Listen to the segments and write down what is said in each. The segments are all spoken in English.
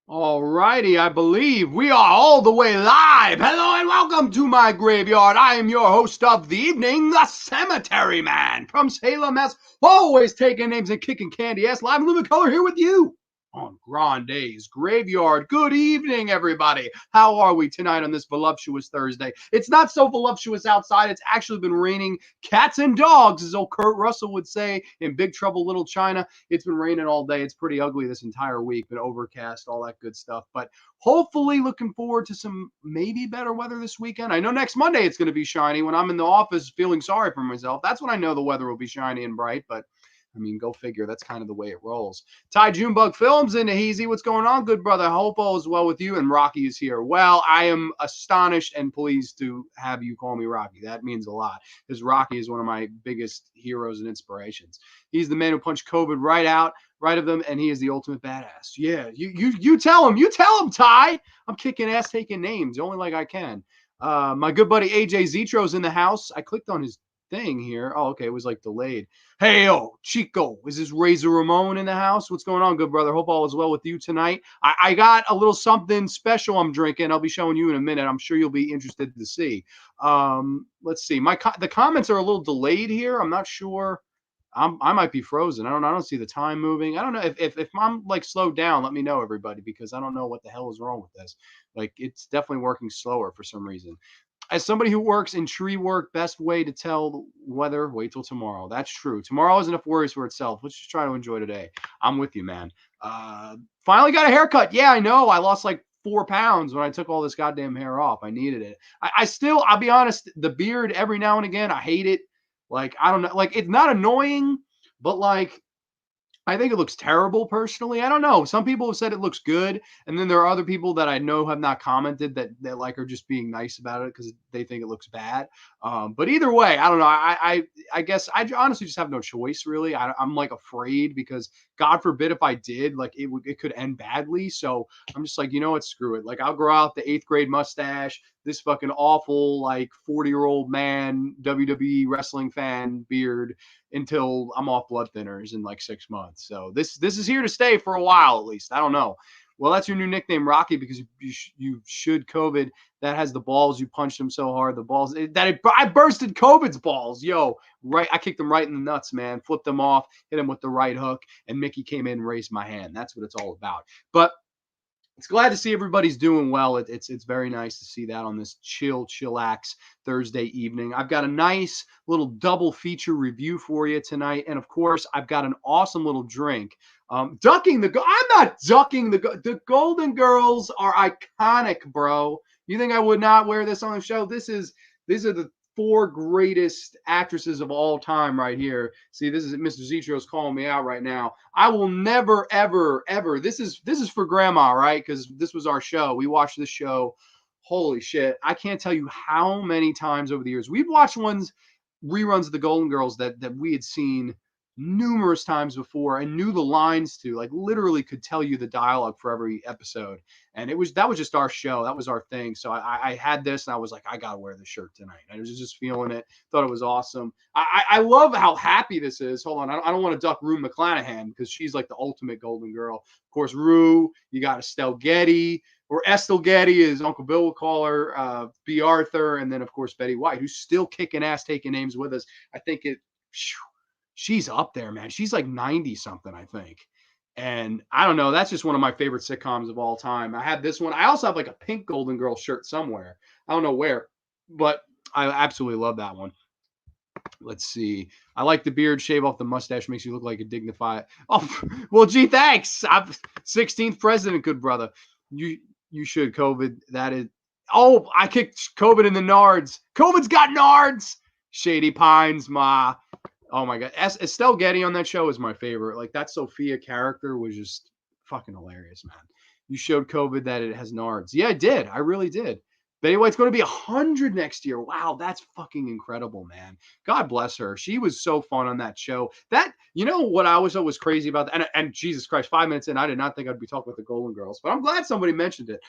All righty, I believe we are all the way live. Hello and welcome to my graveyard. I am your host of the evening, the Cemetery Man from Salem, Mass. Always taking names and kicking candy ass. Live in living color here with you on Grande's Graveyard. Good evening, everybody. How are we tonight on this voluptuous Thursday? It's not so voluptuous outside. It's actually been raining cats and dogs, as old Kurt Russell would say in Big Trouble Little China. It's been raining all day. It's pretty ugly this entire week, been overcast, all that good stuff. But hopefully looking forward to some maybe better weather this weekend. I know next Monday it's going to be shiny when I'm in the office feeling sorry for myself. That's when I know the weather will be shiny and bright, but I mean, go figure. That's kind of the way it rolls. Ty Junebug Films in Hazy. What's going on, good brother? Hope all is well with you. And Rocky is here. Well, I am astonished and pleased to have you call me Rocky. That means a lot because Rocky is one of my biggest heroes and inspirations. He's the man who punched COVID right of them, and he is the ultimate badass. Yeah, you tell him, Ty. I'm kicking ass, taking names, only like I can. My good buddy AJ Zitro's in the house. I clicked on his thing here. Oh, okay, it was like delayed. Hey, yo, Chico, is this Razor Ramon in the house? What's going on, good brother? Hope all is well with you tonight. I got a little something special I'm drinking. I'll be showing you in a minute. I'm sure you'll be interested to see. Let's see. The comments are a little delayed here. I'm not sure. I might be frozen. I don't see the time moving. I don't know if I'm like slowed down. Let me know, everybody, because I don't know what the hell is wrong with this. Like it's definitely working slower for some reason. As somebody who works in tree work, best way to tell the weather, wait till tomorrow. That's true. Tomorrow has enough worries for itself. Let's just try to enjoy today. I'm with you, man. Finally got a haircut. Yeah, I know. I lost like 4 pounds when I took all this goddamn hair off. I needed it. I still, I'll be honest, the beard every now and again, I hate it. Like, I don't know. Like, it's not annoying, but like, I think it looks terrible personally. I don't know. Some people have said it looks good, and then there are other people that I know have not commented that like are just being nice about it because they think it looks bad. But either way, I don't know. I guess I honestly just have no choice really. I'm like afraid because God forbid if I did, like it could end badly. So I'm just like, you know what, screw it. Like I'll grow out the eighth grade mustache, this fucking awful like 40-year-old man WWE wrestling fan beard until I'm off blood thinners in like 6 months. So this is here to stay for a while at least. I don't know. Well, that's your new nickname, Rocky, because you should COVID. That has the balls. You punched him so hard. The balls I bursted COVID's balls. Yo, right. I kicked him right in the nuts, man. Flipped him off, hit him with the right hook, and Mickey came in and raised my hand. That's what it's all about. But it's glad to see everybody's doing well. It's very nice to see that on this chillax Thursday evening. I've got a nice little double feature review for you tonight, and of course, I've got an awesome little drink. Ducking the I'm not ducking the Golden Girls are iconic, bro. You think I would not wear this on the show? These are the four greatest actresses of all time right here. See, this is Mr. Zitro's calling me out right now. I will never, ever, ever. This is for grandma, right? Because this was our show. We watched this show. Holy shit. I can't tell you how many times over the years. We've watched reruns of the Golden Girls that we had seen numerous times before and knew the lines to, like literally could tell you the dialogue for every episode. And that was just our show. That was our thing. So I had this and I was like, I gotta wear this shirt tonight. I was just feeling it. Thought it was awesome. I love how happy this is. Hold on, I don't want to duck Rue McClanahan because she's like the ultimate Golden Girl. Of course, Rue. You got Estelle Getty, or Estelle Getty, as Uncle Bill will call her. B. Arthur, and then of course Betty White, who's still kicking ass, taking names with us. I think she's up there, man. She's like 90 something, I think. And I don't know. That's just one of my favorite sitcoms of all time. I had this one. I also have like a pink Golden Girl shirt somewhere. I don't know where, but I absolutely love that one. Let's see. I like the beard. Shave off the mustache makes you look like a dignified. Oh, well, gee, thanks. I'm 16th president, good brother. You should COVID. That is. Oh, I kicked COVID in the nards. COVID's got nards. Shady Pines, ma. Oh my God, Estelle Getty on that show is my favorite. Like that Sophia character was just fucking hilarious, man. You showed COVID that it has nards. Yeah, I did. I really did. Betty White's going to be 100 next year. Wow, that's fucking incredible, man. God bless her. She was so fun on that show. That, you know what I was always crazy about? And Jesus Christ, 5 minutes in, I did not think I'd be talking about the Golden Girls, but I'm glad somebody mentioned it.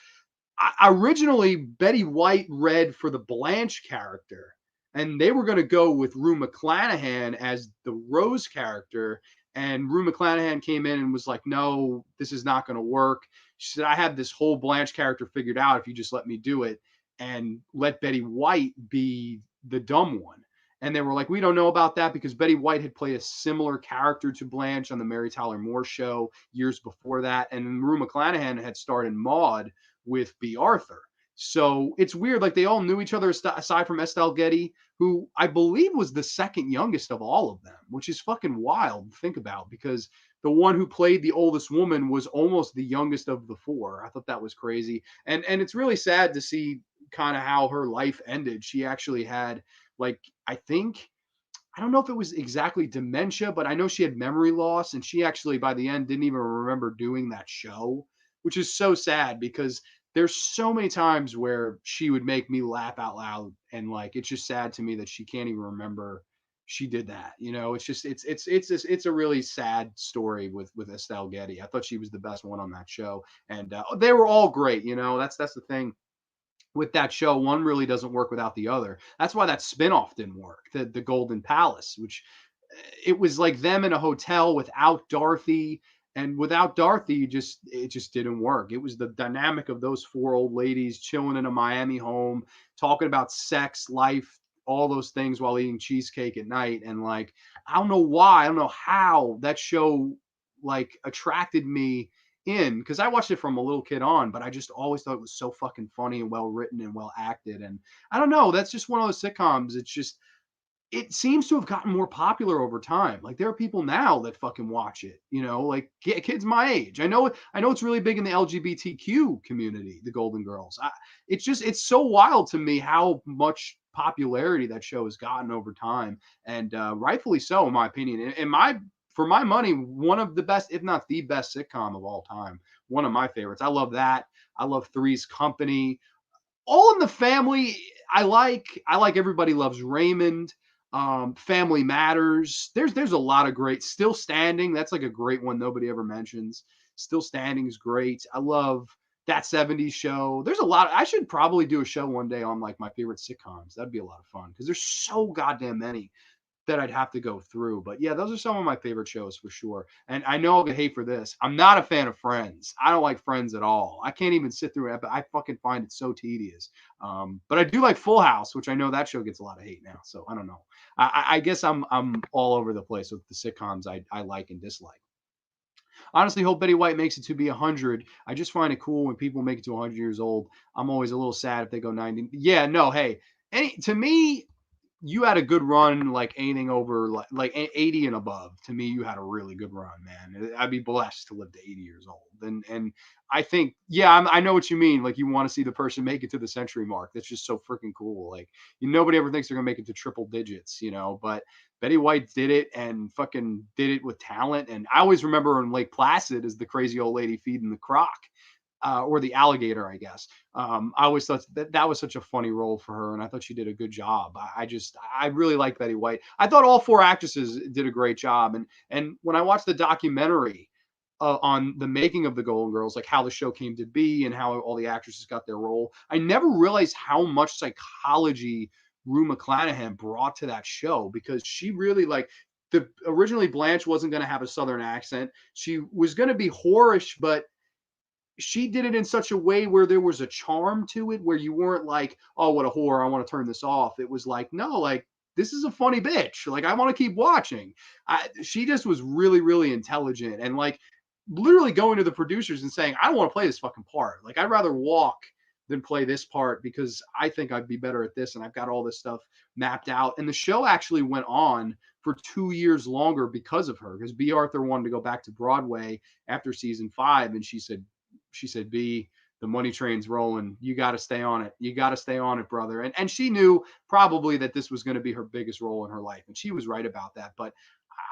Originally, Betty White read for the Blanche character, and they were going to go with Rue McClanahan as the Rose character. And Rue McClanahan came in and was like, no, this is not going to work. She said, I have this whole Blanche character figured out if you just let me do it and let Betty White be the dumb one. And they were like, we don't know about that because Betty White had played a similar character to Blanche on the Mary Tyler Moore show years before that. And Rue McClanahan had starred in Maude with B. Arthur. So it's weird. Like they all knew each other aside from Estelle Getty, who I believe was the second youngest of all of them, which is fucking wild to think about because the one who played the oldest woman was almost the youngest of the four. I thought that was crazy. And it's really sad to see kind of how her life ended. She actually had like I don't know if it was exactly dementia, but I know she had memory loss and she actually by the end didn't even remember doing that show, which is so sad because there's so many times where she would make me laugh out loud and like it's just sad to me that she can't even remember she did that. You know, it's just it's a really sad story with Estelle Getty. I thought she was the best one on that show and they were all great, you know. That's the thing with that show, one really doesn't work without the other. That's why that spinoff didn't work. The Golden Palace, which it was like them in a hotel without Dorothy, and without Dorothy, it just didn't work. It was the dynamic of those four old ladies chilling in a Miami home, talking about sex, life, all those things while eating cheesecake at night. And like, I don't know why, I don't know how that show like attracted me in because I watched it from a little kid on, but I just always thought it was so fucking funny and well written and well acted. And I don't know, that's just one of those sitcoms. It's just it seems to have gotten more popular over time. Like there are people now that fucking watch it, you know, like kids my age. I know it's really big in the LGBTQ community, the Golden Girls. It's so wild to me how much popularity that show has gotten over time, and rightfully so, in my opinion. And my for my money, one of the best, if not the best, sitcom of all time. One of my favorites. I love that. I love Three's Company. All in the Family. I like Everybody Loves Raymond. Family Matters. There's a lot of great. Still Standing. That's like a great one nobody ever mentions. Still Standing is great. I love That 70s Show. There's a lot. I should probably do a show one day on like my favorite sitcoms. That'd be a lot of fun because there's so goddamn many that I'd have to go through. But yeah, those are some of my favorite shows for sure. And I know I'll get hate for this. I'm not a fan of Friends. I don't like Friends at all. I can't even sit through it. I fucking find it so tedious. But I do like Full House, which I know that show gets a lot of hate now. So I don't know. I guess I'm all over the place with the sitcoms I like and dislike. Honestly, hope Betty White makes it to be 100. I just find it cool when people make it to 100 years old. I'm always a little sad if they go 90. Yeah, no, hey, to me, you had a good run, like anything over like 80 and above. To me, you had a really good run, man. I'd be blessed to live to 80 years old. And I think, yeah, I know what you mean. Like you want to see the person make it to the century mark. That's just so freaking cool. Like nobody ever thinks they're gonna make it to triple digits, you know. But Betty White did it and fucking did it with talent. And I always remember in Lake Placid as the crazy old lady feeding the croc. Or the alligator, I guess. I always thought that was such a funny role for her, and I thought she did a good job. I really like Betty White. I thought all four actresses did a great job, and when I watched the documentary on the making of the Golden Girls, like how the show came to be and how all the actresses got their role, I never realized how much psychology Rue McClanahan brought to that show because she really like. Originally Blanche wasn't going to have a Southern accent. She was going to be whorish, but she did it in such a way where there was a charm to it where you weren't like, oh, what a whore, I want to turn this off. It was like, no, like this is a funny bitch, like I want to keep watching. She just was really really intelligent and like literally going to the producers and saying, I don't want to play this fucking part, like I'd rather walk than play this part because I think I'd be better at this and I've got all this stuff mapped out. And the show actually went on for 2 years longer because of her, because B. Arthur wanted to go back to Broadway after season 5 and she said, B, the money train's rolling. You got to stay on it. You got to stay on it, brother. And she knew probably that this was going to be her biggest role in her life. And she was right about that. But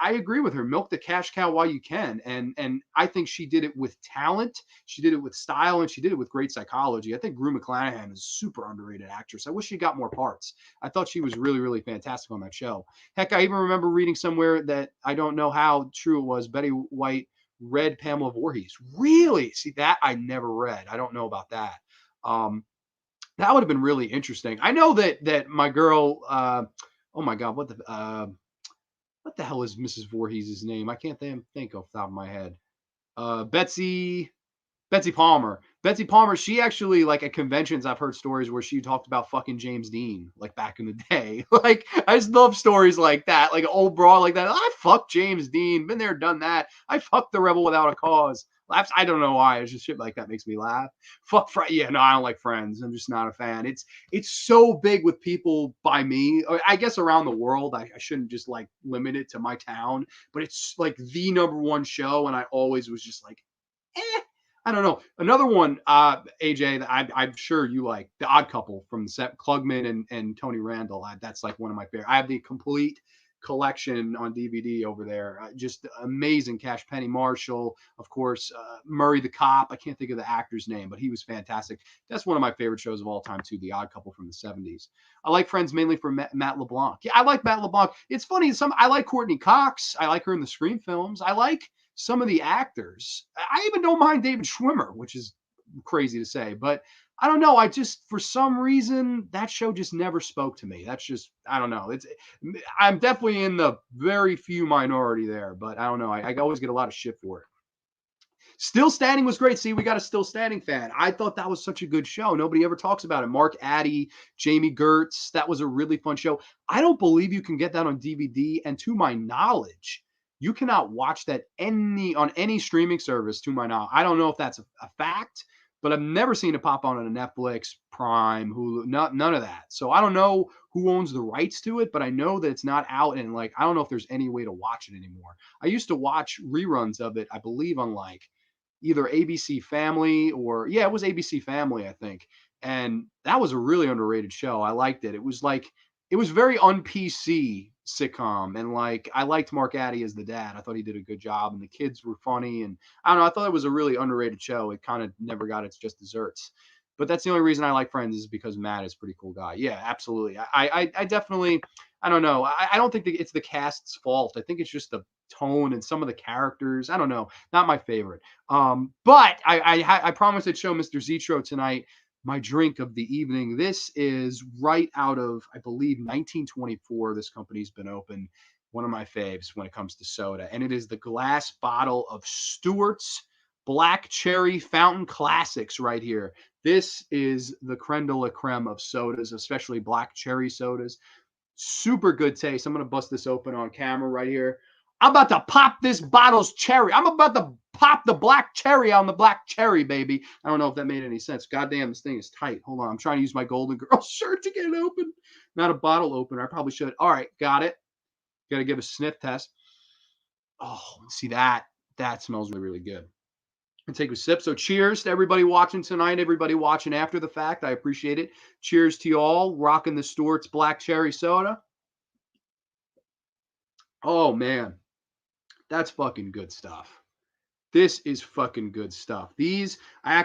I agree with her. Milk the cash cow while you can. And I think she did it with talent. She did it with style, and she did it with great psychology. I think Rue McClanahan is a super underrated actress. I wish she got more parts. I thought she was really, really fantastic on that show. Heck, I even remember reading somewhere that I don't know how true it was. Betty White read Pamela Voorhees. Really? See, that I never read. I don't know about that. That would have been really interesting. I know that my girl, oh my God, what the what the hell is Mrs. Voorhees' name? I can't think off the top of my head. Betsy Palmer. Betsy Palmer, she actually, like, at conventions, I've heard stories where she talked about fucking James Dean, like, back in the day. Like, I just love stories like that, like, an old broad like that. I fucked James Dean, been there, done that. I fucked the Rebel Without a Cause. I don't know why. It's just shit like that makes me laugh. Fuck Friends. Yeah, no, I don't like Friends. I'm just not a fan. It's so big with people by me. I guess around the world. I shouldn't just like limit it to my town, but it's like the number one show, and I always was just like, eh. I don't know. Another one, AJ, that I'm sure you like, The Odd Couple from Seth Klugman and Tony Randall. That's like one of my favorite. I have the complete collection on DVD over there. Just amazing. Cash Penny Marshall, of course, Murray the Cop. I can't think of the actor's name, but he was fantastic. That's one of my favorite shows of all time, too, The Odd Couple from the 70s. I like Friends mainly for Matt LeBlanc. Yeah, I like Matt LeBlanc. It's funny. I like Courtney Cox. I like her in the Scream films. I like some of the actors. I even don't mind David Schwimmer, which is crazy to say, but I don't know. I just, for some reason, that show just never spoke to me. That's just, I don't know. I'm definitely in the very few minority there, but I don't know. I always get a lot of shit for it. Still Standing was great. See, we got a Still Standing fan. I thought that was such a good show. Nobody ever talks about it. Mark Addy, Jamie Gertz. That was a really fun show. I don't believe you can get that on DVD. And to my knowledge, you cannot watch that on any streaming service, to my knowledge. I don't know if that's a fact, but I've never seen it pop on a Netflix, Prime, Hulu, none of that. So I don't know who owns the rights to it, but I know that it's not out. And like, I don't know if there's any way to watch it anymore. I used to watch reruns of it, I believe, on like either ABC Family or, yeah, it was ABC Family, I think. And that was a really underrated show. I liked it. It was like, it was very un-PC sitcom. And like, I liked Mark Addy as the dad. I thought he did a good job and the kids were funny. And I don't know, I thought it was a really underrated show. It kind of never got its just desserts. But that's the only reason I like Friends is because Matt is a pretty cool guy. Yeah, absolutely. I definitely, I don't know. I don't think it's the cast's fault. I think it's just the tone and some of the characters. I don't know. Not my favorite. But I promised I'd show Mr. Zitro tonight my drink of the evening. This is right out of, I believe, 1924. This company's been open. One of my faves when it comes to soda. And it is the glass bottle of Stewart's Black Cherry Fountain Classics right here. This is the creme de la creme of sodas, especially black cherry sodas. Super good taste. I'm going to bust this open on camera right here. I'm about to pop this bottle's cherry. I'm about to pop the black cherry on the black cherry, baby. I don't know if that made any sense. Goddamn, this thing is tight. Hold on. I'm trying to use my Golden Girl shirt to get it open. Not a bottle opener. I probably should. All right. Got it. Got to give a sniff test. Oh, see that? That smells really, really good. And take a sip. So cheers to everybody watching tonight, everybody watching after the fact. I appreciate it. Cheers to you all rocking the Stewart's Black Cherry Soda. Oh, man. That's fucking good stuff. This is fucking good stuff. These, I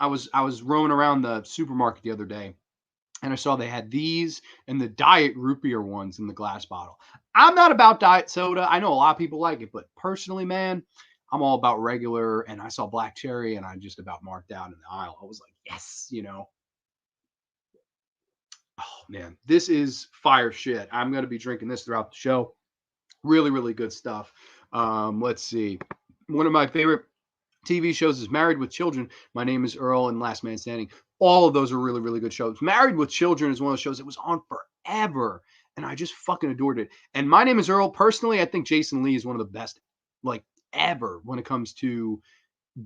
was roaming around the supermarket the other day, and I saw they had these and the diet root beer ones in the glass bottle. I'm not about diet soda. I know a lot of people like it, but personally, man, I'm all about regular. And I saw black cherry, and I just about marked out in the aisle. I was like, yes, you know. Oh man, this is fire shit. I'm gonna be drinking this throughout the show. Really, really good stuff. Let's see. One of my favorite TV shows is Married with Children. My Name is Earl and Last Man Standing. All of those are really, really good shows. Married with Children is one of those shows that was on forever, and I just fucking adored it. And My Name is Earl, personally, I think Jason Lee is one of the best, like, ever when it comes to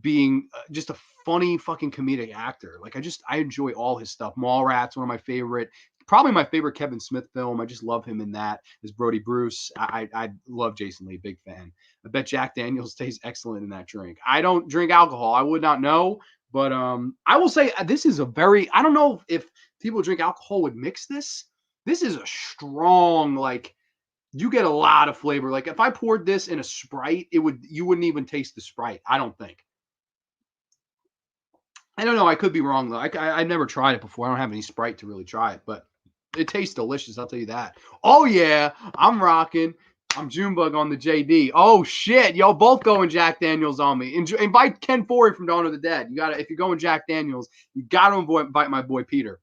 being just a funny fucking comedic actor. Like, I enjoy all his stuff. Mallrats, one of my favorite, probably my favorite Kevin Smith film. I just love him in that as Brody Bruce. I love Jason Lee, big fan. I bet Jack Daniels tastes excellent in that drink. I don't drink alcohol. I would not know, but I will say this is a very, I don't know if people drink alcohol would mix this. This is a strong, like, you get a lot of flavor. Like if I poured this in a Sprite, you wouldn't even taste the Sprite. I don't think. I don't know. I could be wrong though. I never tried it before. I don't have any Sprite to really try it, but it tastes delicious. I'll tell you that. Oh yeah, I'm rocking. I'm Junebug on the JD. Oh shit, y'all both going Jack Daniels on me. Invite Ken Forey from Dawn of the Dead. You gotta, if you're going Jack Daniels, you gotta invite my boy Peter.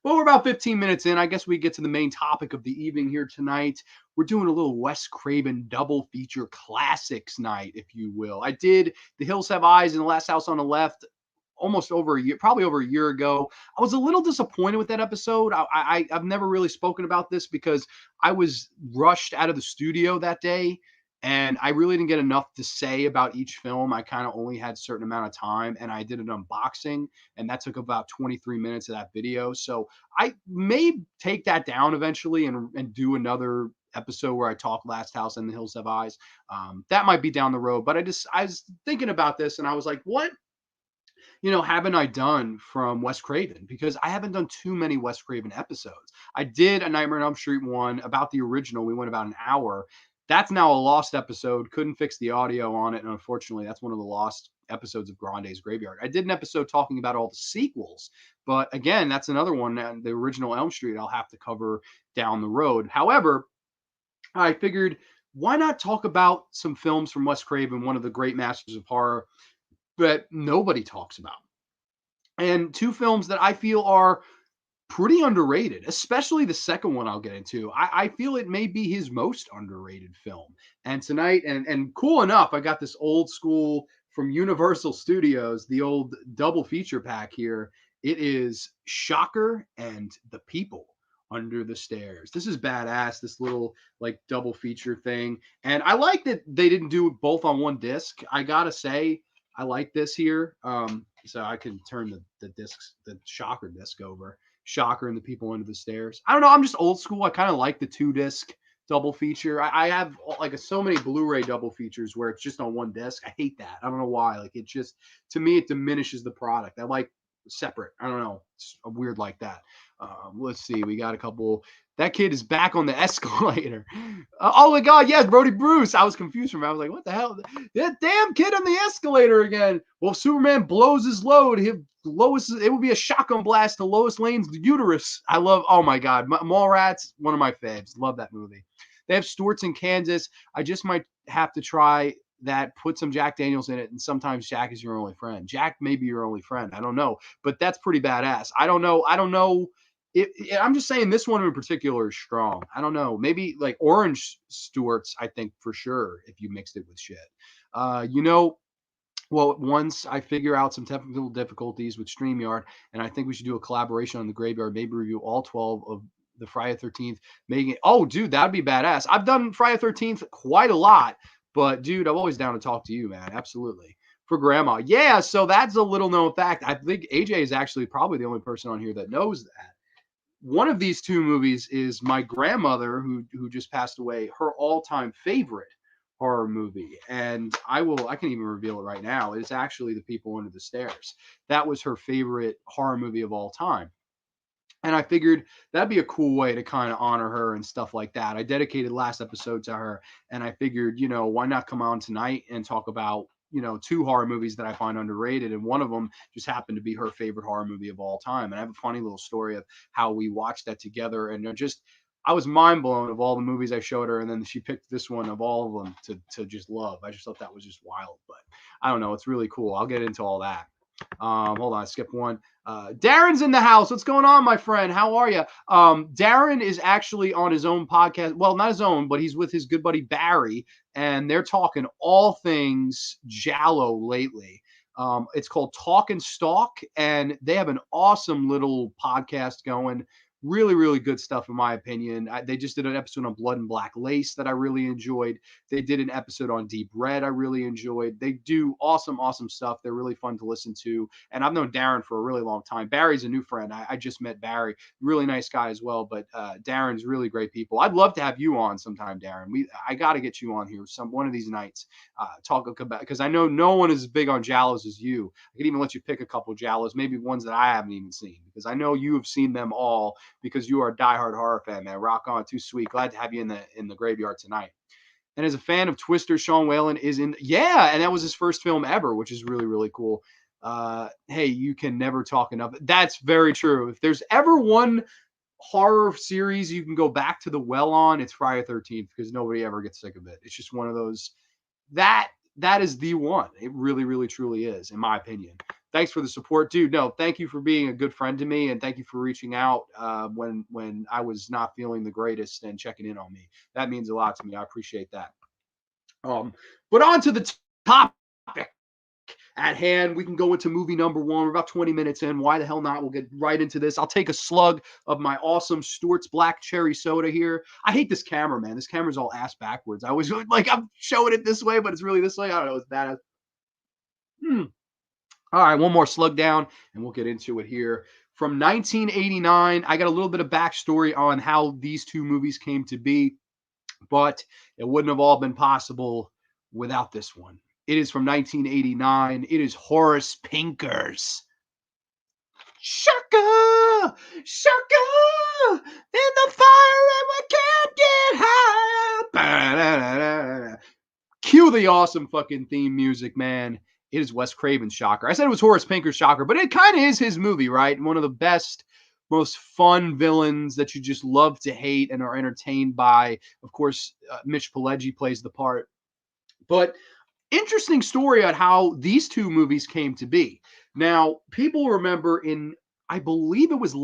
Well, we're about 15 minutes in. I guess we get to the main topic of the evening here tonight. We're doing a little Wes Craven double feature classics night, if you will. I did The Hills Have Eyes and The Last House on the Left almost over a year, probably over a year ago. I was a little disappointed with that episode. I've never really spoken about this because I was rushed out of the studio that day and I really didn't get enough to say about each film. I kind of only had a certain amount of time and I did an unboxing and that took about 23 minutes of that video. So I may take that down eventually and do another episode where I talk Last House and The Hills Have Eyes. That might be down the road, but I was thinking about this and I was like, what haven't I done from Wes Craven? Because I haven't done too many Wes Craven episodes. I did a Nightmare on Elm Street one about the original. We went about an hour. That's now a lost episode. Couldn't fix the audio on it. And unfortunately, that's one of the lost episodes of Grande's Graveyard. I did an episode talking about all the sequels. But again, that's another one. The original Elm Street I'll have to cover down the road. However, I figured why not talk about some films from Wes Craven, one of the great masters of horror that nobody talks about. And two films that I feel are pretty underrated, especially the second one I'll get into. I feel it may be his most underrated film. And tonight, and cool enough, I got this old school from Universal Studios, the old double feature pack here. It is Shocker and The People Under the Stairs. This is badass, this little like double feature thing. And I like that they didn't do both on one disc. I gotta say, I like this here. So I can turn the discs, the Shocker disc over. Shocker and The People Under the Stairs. I don't know. I'm just old school. I kind of like the 2-disc double feature. I have like so many Blu-ray double features where it's just on one disc. I hate that. I don't know why. Like it just, to me, it diminishes the product. I like separate. I don't know. It's weird like that. Let's see. We got a couple. That kid is back on the escalator. Oh my God, yes, Brody Bruce. I was confused from him. I was like, what the hell? That damn kid on the escalator again. Well, if Superman blows his load, it would be a shotgun blast to Lois Lane's uterus. I love, oh my God. Mallrats, one of my faves. Love that movie. They have Stewart's in Kansas. I just might have to try that, put some Jack Daniels in it, and sometimes Jack is your only friend. Jack may be your only friend. I don't know, but that's pretty badass. I don't know. I'm just saying this one in particular is strong. I don't know. Maybe like Orange Stewart's, I think for sure, if you mixed it with shit. Well, once I figure out some technical difficulties with StreamYard, and I think we should do a collaboration on the Graveyard, maybe review all 12 of the Friday 13th, making it, oh, dude, that'd be badass. I've done Friday 13th quite a lot, but dude, I'm always down to talk to you, man. Absolutely. For grandma. Yeah, so that's a little known fact. I think AJ is actually probably the only person on here that knows that. One of these two movies is my grandmother, who just passed away, her all-time favorite horror movie. And I can even reveal it right now. It's actually The People Under the Stairs. That was her favorite horror movie of all time. And I figured that'd be a cool way to kind of honor her and stuff like that. I dedicated last episode to her, and I figured, why not come on tonight and talk about, two horror movies that I find underrated. And one of them just happened to be her favorite horror movie of all time. And I have a funny little story of how we watched that together. And I was mind blown of all the movies I showed her. And then she picked this one of all of them to just love. I just thought that was just wild, but I don't know. It's really cool. I'll get into all that. Hold on, I skipped one. Darren's in the house. What's going on, my friend? How are you? Darren is actually on his own podcast. Well, not his own, but he's with his good buddy Barry, and they're talking all things Giallo lately. It's called Talk and Stalk, and they have an awesome little podcast going. Really, really good stuff, in my opinion. They just did an episode on Blood and Black Lace that I really enjoyed. They did an episode on Deep Red I really enjoyed. They do awesome, awesome stuff. They're really fun to listen to. And I've known Darren for a really long time. Barry's a new friend. I just met Barry. Really nice guy as well. But Darren's really great people. I'd love to have you on sometime, Darren. I got to get you on here one of these nights. Talk about, because I know no one is as big on Giallos as you. I could even let you pick a couple Giallos, maybe ones that I haven't even seen, because I know you have seen them all, because you are a diehard horror fan, man. Rock on. Too sweet. Glad to have you in the graveyard tonight. And as a fan of Twister, Sean Whalen is in. Yeah, and that was his first film ever, which is really, really cool. Hey, you can never talk enough. That's very true. If there's ever one horror series you can go back to the well on, it's Friday 13th, because nobody ever gets sick of it. It's just one of those that is the one. It really, really, truly is, in my opinion. thanks for the support, dude. No, thank you for being a good friend to me, and thank you for reaching out when I was not feeling the greatest and checking in on me. That means a lot to me. I appreciate that. But on to the topic at hand. We can go into movie number one. We're about 20 minutes in. Why the hell not? We'll get right into this. I'll take a slug of my awesome Stewart's Black Cherry Soda here. I hate this camera, man. This camera's all ass backwards. I always like I'm showing it this way, but it's really this way. I don't know. It's badass. All right, one more slug down, and we'll get into it here. From 1989, I got a little bit of backstory on how these two movies came to be, but it wouldn't have all been possible without this one. It is from 1989. It is Horace Pinker's Shaka, Shaka, in the fire and we can't get high. Cue the awesome fucking theme music, man. It is Wes Craven's Shocker. I said it was Horace Pinker's Shocker, but it kind of is his movie, right? One of the best, most fun villains that you just love to hate and are entertained by. Of course, Mitch Pileggi plays the part. But interesting story on how these two movies came to be. Now, people remember I believe it was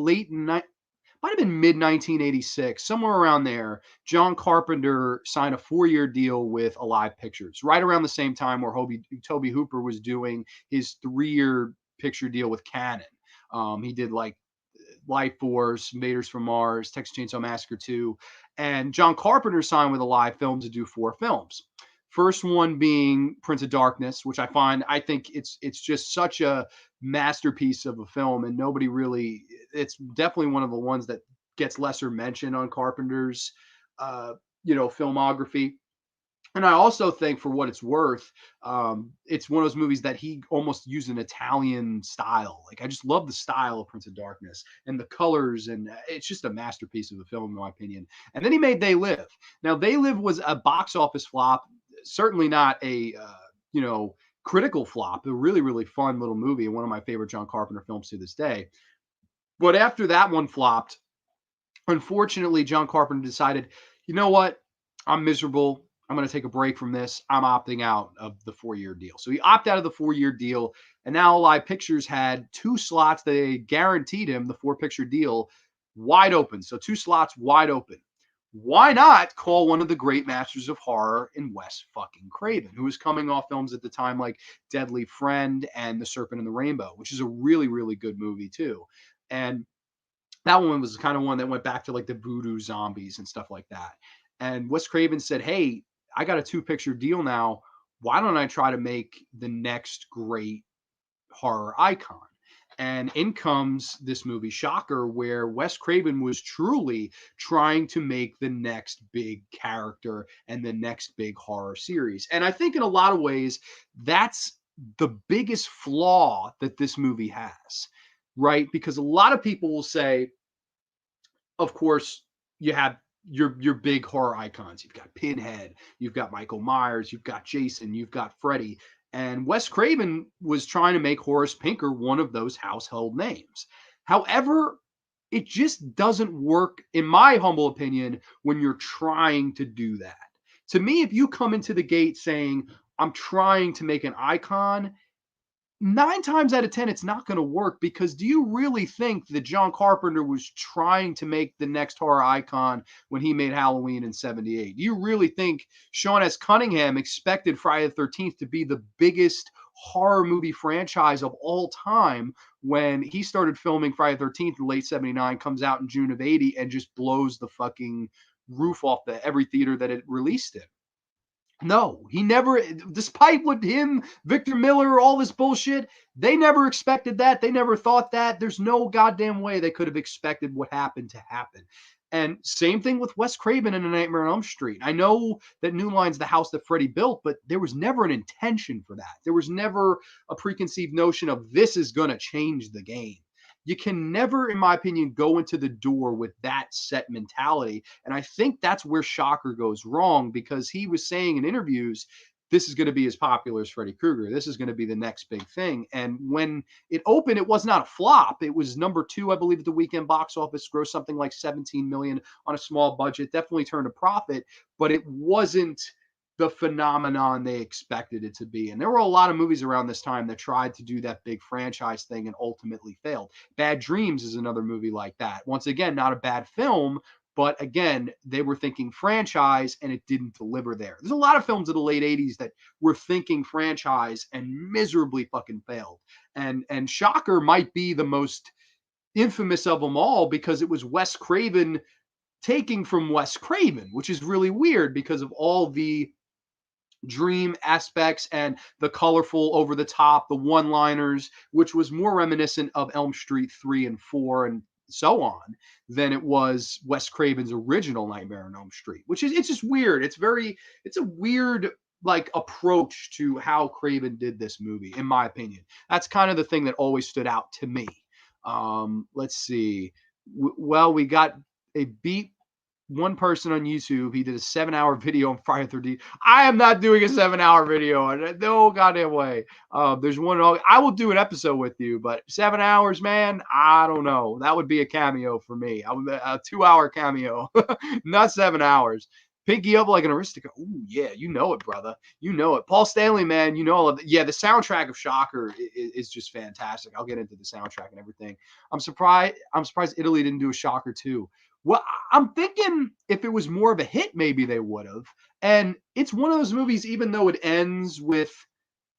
might have been mid 1986, somewhere around there. John Carpenter signed a 4-year deal with Alive Pictures, right around the same time where Toby Hooper was doing his 3-year picture deal with Canon. He did like Life Force, Invaders from Mars, Texas Chainsaw Massacre 2, and John Carpenter signed with Alive Films to do 4 films. First one being Prince of Darkness, which I think it's just such a masterpiece of a film, and nobody really. It's definitely one of the ones that gets lesser mention on Carpenter's, filmography. And I also think, for what it's worth, it's one of those movies that he almost used an Italian style. Like, I just love the style of Prince of Darkness and the colors, and it's just a masterpiece of a film, in my opinion. And then he made They Live. Now, They Live was a box office flop, certainly not a critical flop. A really, really fun little movie, and one of my favorite John Carpenter films to this day. But after that one flopped, unfortunately, John Carpenter decided, you know what? I'm miserable. I'm going to take a break from this. I'm opting out of the 4-year deal. So he opted out of the 4-year deal, and now Alive Pictures had 2 slots that they guaranteed him, the 4-picture deal, wide open. So 2 slots wide open. Why not call one of the great masters of horror in Wes fucking Craven, who was coming off films at the time like Deadly Friend and The Serpent and the Rainbow, which is a really, really good movie too. And that one was kind of one that went back to like the voodoo zombies and stuff like that. And Wes Craven said, hey, I got a 2-picture deal now. Why don't I try to make the next great horror icon? And in comes this movie Shocker, where Wes Craven was truly trying to make the next big character and the next big horror series. And I think in a lot of ways, that's the biggest flaw that this movie has, right? Because a lot of people will say, of course, you have your big horror icons. You've got Pinhead, you've got Michael Myers, you've got Jason, you've got Freddy. And Wes Craven was trying to make Horace Pinker one of those household names. However, it just doesn't work, in my humble opinion, when you're trying to do that. To me, if you come into the gate saying, I'm trying to make an icon, 9 times out of 10, it's not going to work, because do you really think that John Carpenter was trying to make the next horror icon when he made Halloween in 78? Do you really think Sean S. Cunningham expected Friday the 13th to be the biggest horror movie franchise of all time when he started filming Friday the 13th in late 79, comes out in June of 80, and just blows the fucking roof off every theater that it released in? No, he never, despite what him, Victor Miller, all this bullshit, they never expected that. They never thought that. There's no goddamn way they could have expected what happened to happen. And same thing with Wes Craven in A Nightmare on Elm Street. I know that New Line's the house that Freddy built, but there was never an intention for that. There was never a preconceived notion of this is going to change the game. You can never, in my opinion, go into the door with that set mentality. And I think that's where Shocker goes wrong, because he was saying in interviews, this is going to be as popular as Freddy Krueger. This is going to be the next big thing. And when it opened, it was not a flop. It was number 2, I believe, at the weekend box office, grossed something like $17 million on a small budget, definitely turned a profit, but it wasn't the phenomenon they expected it to be. And there were a lot of movies around this time that tried to do that big franchise thing and ultimately failed. Bad Dreams is another movie like that. Once again, not a bad film, but again, they were thinking franchise and it didn't deliver there. There's a lot of films of the late 80s that were thinking franchise and miserably fucking failed. And Shocker might be the most infamous of them all because it was Wes Craven taking from Wes Craven, which is really weird because of all the dream aspects and the colorful, over the top, the one liners, which was more reminiscent of Elm Street 3 and 4 and so on than it was Wes Craven's original Nightmare on Elm Street, which is, it's just weird. It's a weird like approach to how Craven did this movie, in my opinion. That's kind of the thing that always stood out to me. Let's see. Well, we got a beat one person on YouTube. He did a 7-hour video on Friday 13th. I am not doing a 7-hour video. No goddamn way. There's one. I will do an episode with you, but 7 hours, man, I don't know. That would be a cameo for me. I would a 2-hour cameo, not 7 hours. Pinky up like an aristocrat. Ooh, yeah, you know it, brother. You know it. Paul Stanley, man, you know all of it. Yeah, the soundtrack of Shocker is just fantastic. I'll get into the soundtrack and everything. I'm surprised Italy didn't do a Shocker too. Well, I'm thinking if it was more of a hit, maybe they would have. And it's one of those movies, even though it ends with,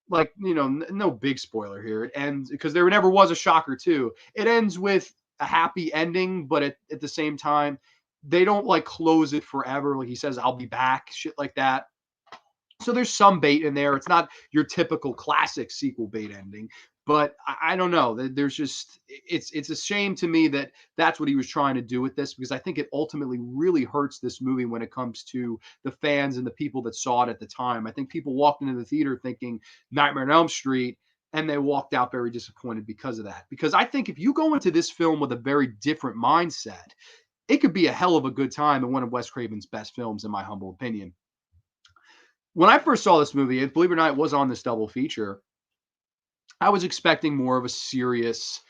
like, you know, no big spoiler here. It ends because there never was a Shocker 2. It ends with a happy ending, but at the same time, they don't like close it forever. Like he says, I'll be back, shit like that. So there's some bait in there. It's not your typical classic sequel bait ending, but I don't know. There's just it's a shame to me that that's what he was trying to do with this, because I think it ultimately really hurts this movie when it comes to the fans and the people that saw it at the time. I think people walked into the theater thinking Nightmare on Elm Street, and they walked out very disappointed because of that. Because I think if you go into this film with a very different mindset, it could be a hell of a good time and one of Wes Craven's best films, in my humble opinion. When I first saw this movie, believe it or not, it was on this double feature. I was expecting more of a serious,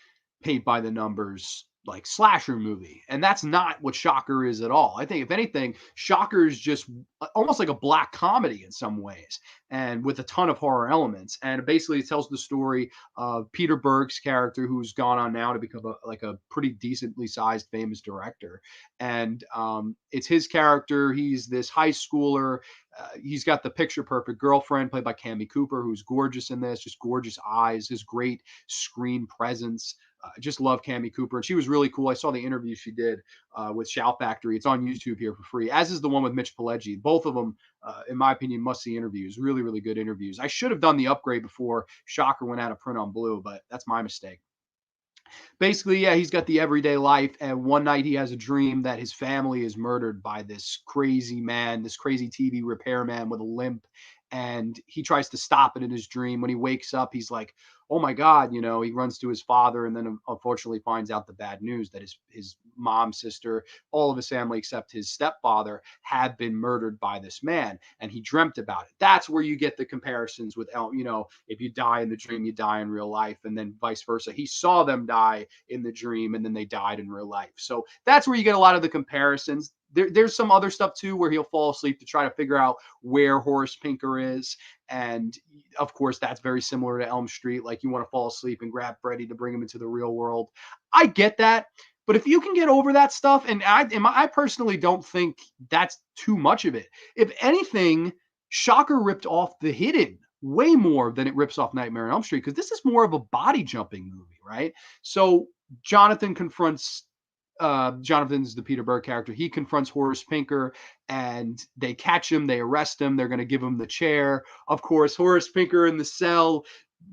paint by the numbers, like slasher movie. And that's not what Shocker is at all. I think, if anything, Shocker is just almost like a black comedy in some ways, and with a ton of horror elements. And basically it tells the story of Peter Berg's character, who's gone on now to become a pretty decently sized famous director. And it's his character. He's this high schooler. He's got the picture perfect girlfriend played by Cammie Cooper, who's gorgeous in this, just gorgeous eyes, his great screen presence. I just love Cammie Cooper, and she was really cool. I saw the interview she did with Shout Factory. It's on YouTube here for free, as is the one with Mitch Pileggi. Both of them, in my opinion, must-see interviews. Really, really good interviews. I should have done the upgrade before Shocker went out of print on Blue, but that's my mistake. Basically, yeah, he's got the everyday life, and one night he has a dream that his family is murdered by this crazy man, this crazy TV repairman with a limp, and he tries to stop it in his dream. When he wakes up, he's like, oh my God, you know, he runs to his father, and then unfortunately finds out the bad news that his mom, sister, all of his family except his stepfather had been murdered by this man, and he dreamt about it. That's where you get the comparisons with, you know, if you die in the dream, you die in real life, and then vice versa. He saw them die in the dream, and then they died in real life. So that's where you get a lot of the comparisons. There's some other stuff too where he'll fall asleep to try to figure out where Horace Pinker is. And of course, that's very similar to Elm Street. Like, you want to fall asleep and grab Freddy to bring him into the real world. I get that. But if you can get over that stuff, and I personally don't think that's too much of it. If anything, Shocker ripped off The Hidden way more than it rips off Nightmare on Elm Street, because this is more of a body jumping movie, right? So Jonathan's the Peter Berg character. He confronts Horace Pinker, and they catch him. They arrest him. They're going to give him the chair. Of course, Horace Pinker in the cell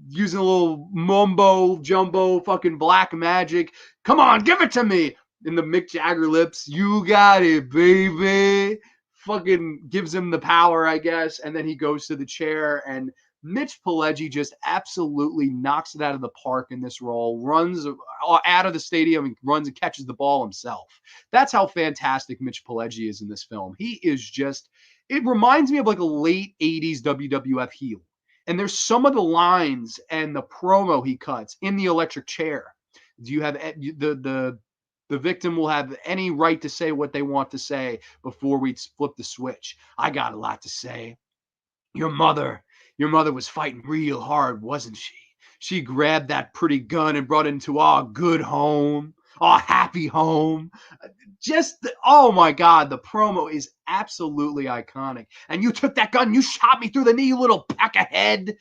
using a little mumbo jumbo fucking black magic. Come on, give it to me. In the Mick Jagger lips. You got it, baby. Fucking gives him the power, I guess. And then he goes to the chair, and Mitch Pileggi just absolutely knocks it out of the park in this role, runs out of the stadium and runs and catches the ball himself. That's how fantastic Mitch Pileggi is in this film. He is just, it reminds me of like a late 80s WWF heel. And there's some of the lines and the promo he cuts in the electric chair. Do you have the victim will have any right to say what they want to say before we flip the switch? I got a lot to say. Your mother, your mother was fighting real hard, wasn't she? She grabbed that pretty gun and brought it into our good home, our happy home. Oh my God, the promo is absolutely iconic. And you took that gun, you shot me through the knee, you little peckerhead.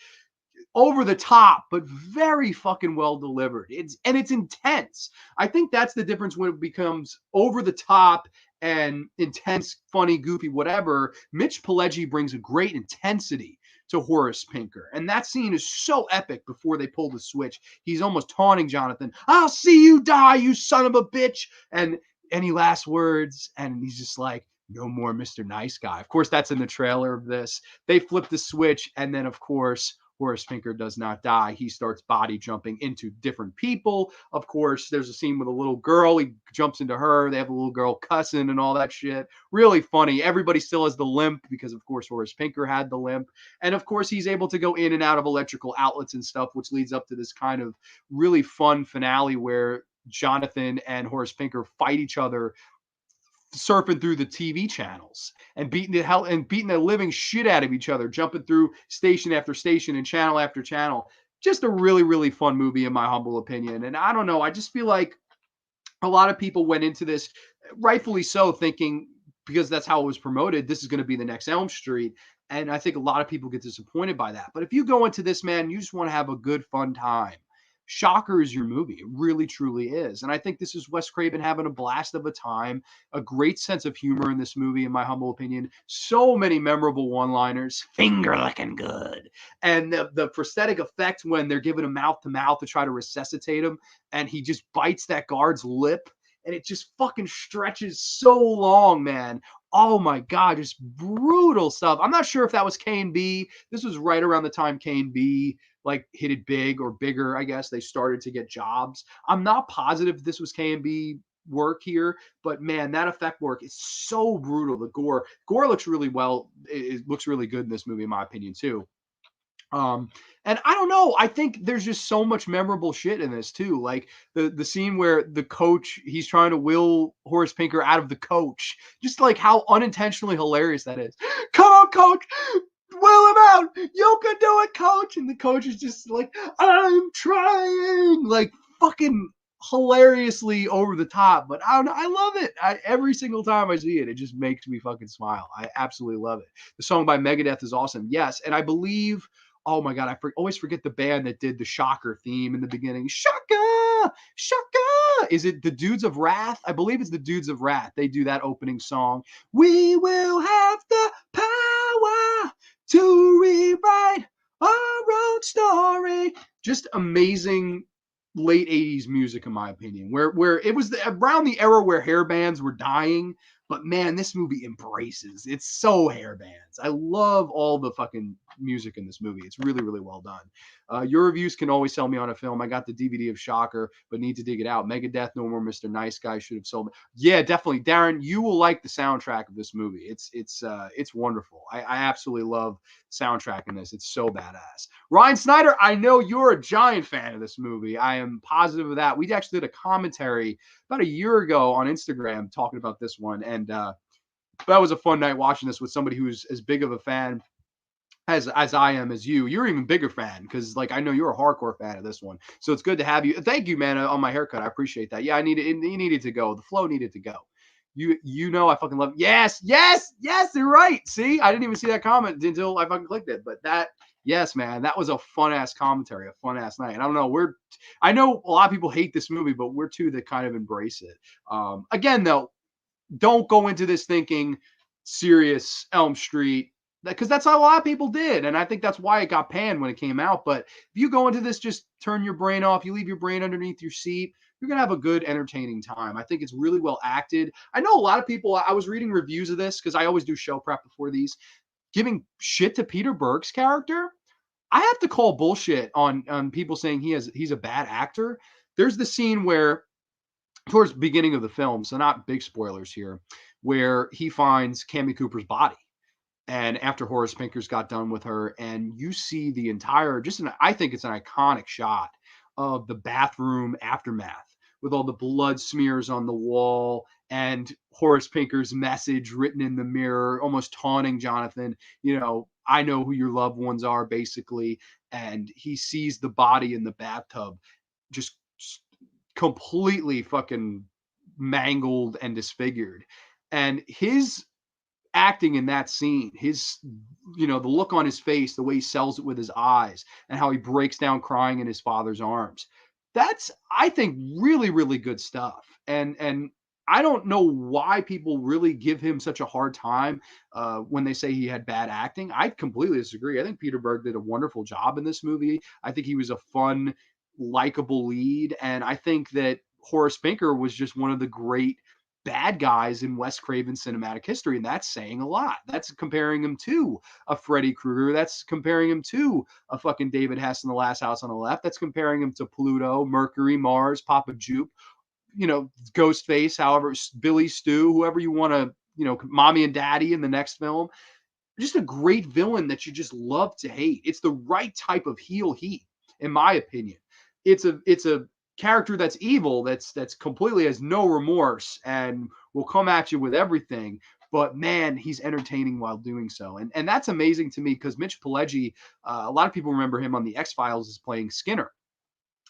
Over the top, but very fucking well delivered. It's intense. I think that's the difference when it becomes over the top and intense, funny, goofy, whatever. Mitch Pileggi brings a great intensity to Horace Pinker. And that scene is so epic before they pull the switch. He's almost taunting Jonathan. I'll see you die, you son of a bitch. And any last words? And he's just like, no more Mr. Nice Guy. Of course, that's in the trailer of this. They flip the switch, and then, of course, Horace Pinker does not die. He starts body jumping into different people. Of course, there's a scene with a little girl. He jumps into her. They have a little girl cussing and all that shit. Really funny. Everybody still has the limp because, of course, Horace Pinker had the limp. And, of course, he's able to go in and out of electrical outlets and stuff, which leads up to this kind of really fun finale where Jonathan and Horace Pinker fight each other surfing through the TV channels and beating the living shit out of each other, jumping through station after station and channel after channel. Just a really, really fun movie, in my humble opinion. And I don't know, I just feel like a lot of people went into this, rightfully so, thinking because that's how it was promoted, this is going to be the next Elm Street. And I think a lot of people get disappointed by that. But if you go into this, man, you just want to have a good, fun time. Shocker is your movie. It really, truly is. And I think this is Wes Craven having a blast of a time, a great sense of humor in this movie, in my humble opinion. So many memorable one-liners, finger licking good. And the prosthetic effect when they're giving him mouth to mouth to try to resuscitate him, and he just bites that guard's lip, and it just fucking stretches so long, man. Oh my God, just brutal stuff. I'm not sure if that was K&B. This was right around the time K&B like hit it big or bigger, I guess. They started to get jobs. I'm not positive this was K&B work here, but man, that effect work is so brutal. The gore looks really well. It looks really good in this movie, in my opinion, too. And I don't know. I think there's just so much memorable shit in this too. Like the scene where the coach, he's trying to will Horace Pinker out of the coach. Just like how unintentionally hilarious that is. Come on, coach, will him out. You can do it, coach. And the coach is just like, I'm trying. Like fucking hilariously over the top. But I don't know. I love it. Every single time I see it, it just makes me fucking smile. I absolutely love it. The song by Megadeth is awesome. Yes. And I believe, oh my God, always forget the band that did the Shocker theme in the beginning. Shocker, Shocker. Is it the Dudes of Wrath? I believe it's the Dudes of Wrath. They do that opening song. We will have the power to rewrite our own story. Just amazing late 80s music, in my opinion, where it was around the era where hair bands were dying. But man, this movie embraces. It's so hair bands. I love all the fucking music in this movie. It's really, really well done. Your reviews can always sell me on a film. I got the DVD of Shocker, but need to dig it out. Megadeth, No More Mr. Nice Guy should have sold me. Yeah, definitely, Darren. You will like the soundtrack of this movie. It's wonderful. I absolutely love the soundtrack in this. It's so badass. Ryan Snyder, I know you're a giant fan of this movie. I am positive of that. We actually did a commentary about a year ago on Instagram talking about this one, and that was a fun night watching this with somebody who's as big of a fan as I am as you. You're even bigger fan because like I know you're a hardcore fan of this one. So it's good to have you. Thank you, man, on my haircut. I appreciate that. Yeah, you needed to go. The flow needed to go. You know I fucking love. Yes, you're right. See, I didn't even see that comment until I fucking clicked it. But that, yes, man, that was a fun ass commentary, a fun ass night. And I don't know, I know a lot of people hate this movie, but we're two that kind of embrace it. Again, though, don't go into this thinking serious Elm Street, because that's how a lot of people did. And I think that's why it got panned when it came out. But if you go into this, just turn your brain off, you leave your brain underneath your seat, you're going to have a good, entertaining time. I think it's really well acted. I know a lot of people, I was reading reviews of this because I always do show prep before these, giving shit to Peter Berg's character. I have to call bullshit on people saying he's a bad actor. There's the scene where, towards the beginning of the film, so not big spoilers here, where he finds Cammy Cooper's body. And after Horace Pinker's got done with her, and you see the entire, I think it's an iconic shot of the bathroom aftermath with all the blood smears on the wall and Horace Pinker's message written in the mirror, almost taunting Jonathan. I know who your loved ones are, basically. And he sees the body in the bathtub just completely fucking mangled and disfigured. And his acting in that scene, his, the look on his face, the way he sells it with his eyes, and how he breaks down crying in his father's arms. That's, I think, really, really good stuff. And I don't know why people really give him such a hard time when they say he had bad acting. I completely disagree. I think Peter Berg did a wonderful job in this movie. I think he was a fun, likable lead, and I think that Horace Pinker was just one of the great bad guys in Wes Craven's cinematic history, and that's saying a lot. That's comparing him to a Freddy Krueger. That's comparing him to a fucking David Hess in The Last House on the Left. That's comparing him to Pluto, Mercury, Mars, Papa Jupe, Ghostface, however, Billy Stu, whoever you want to, Mommy and Daddy in the next film. Just a great villain that you just love to hate. It's the right type of heel heat, in my opinion. It's a character that's evil, that's completely has no remorse and will come at you with everything. But man, he's entertaining while doing so, and that's amazing to me because Mitch Pileggi, a lot of people remember him on the X-Files as playing Skinner,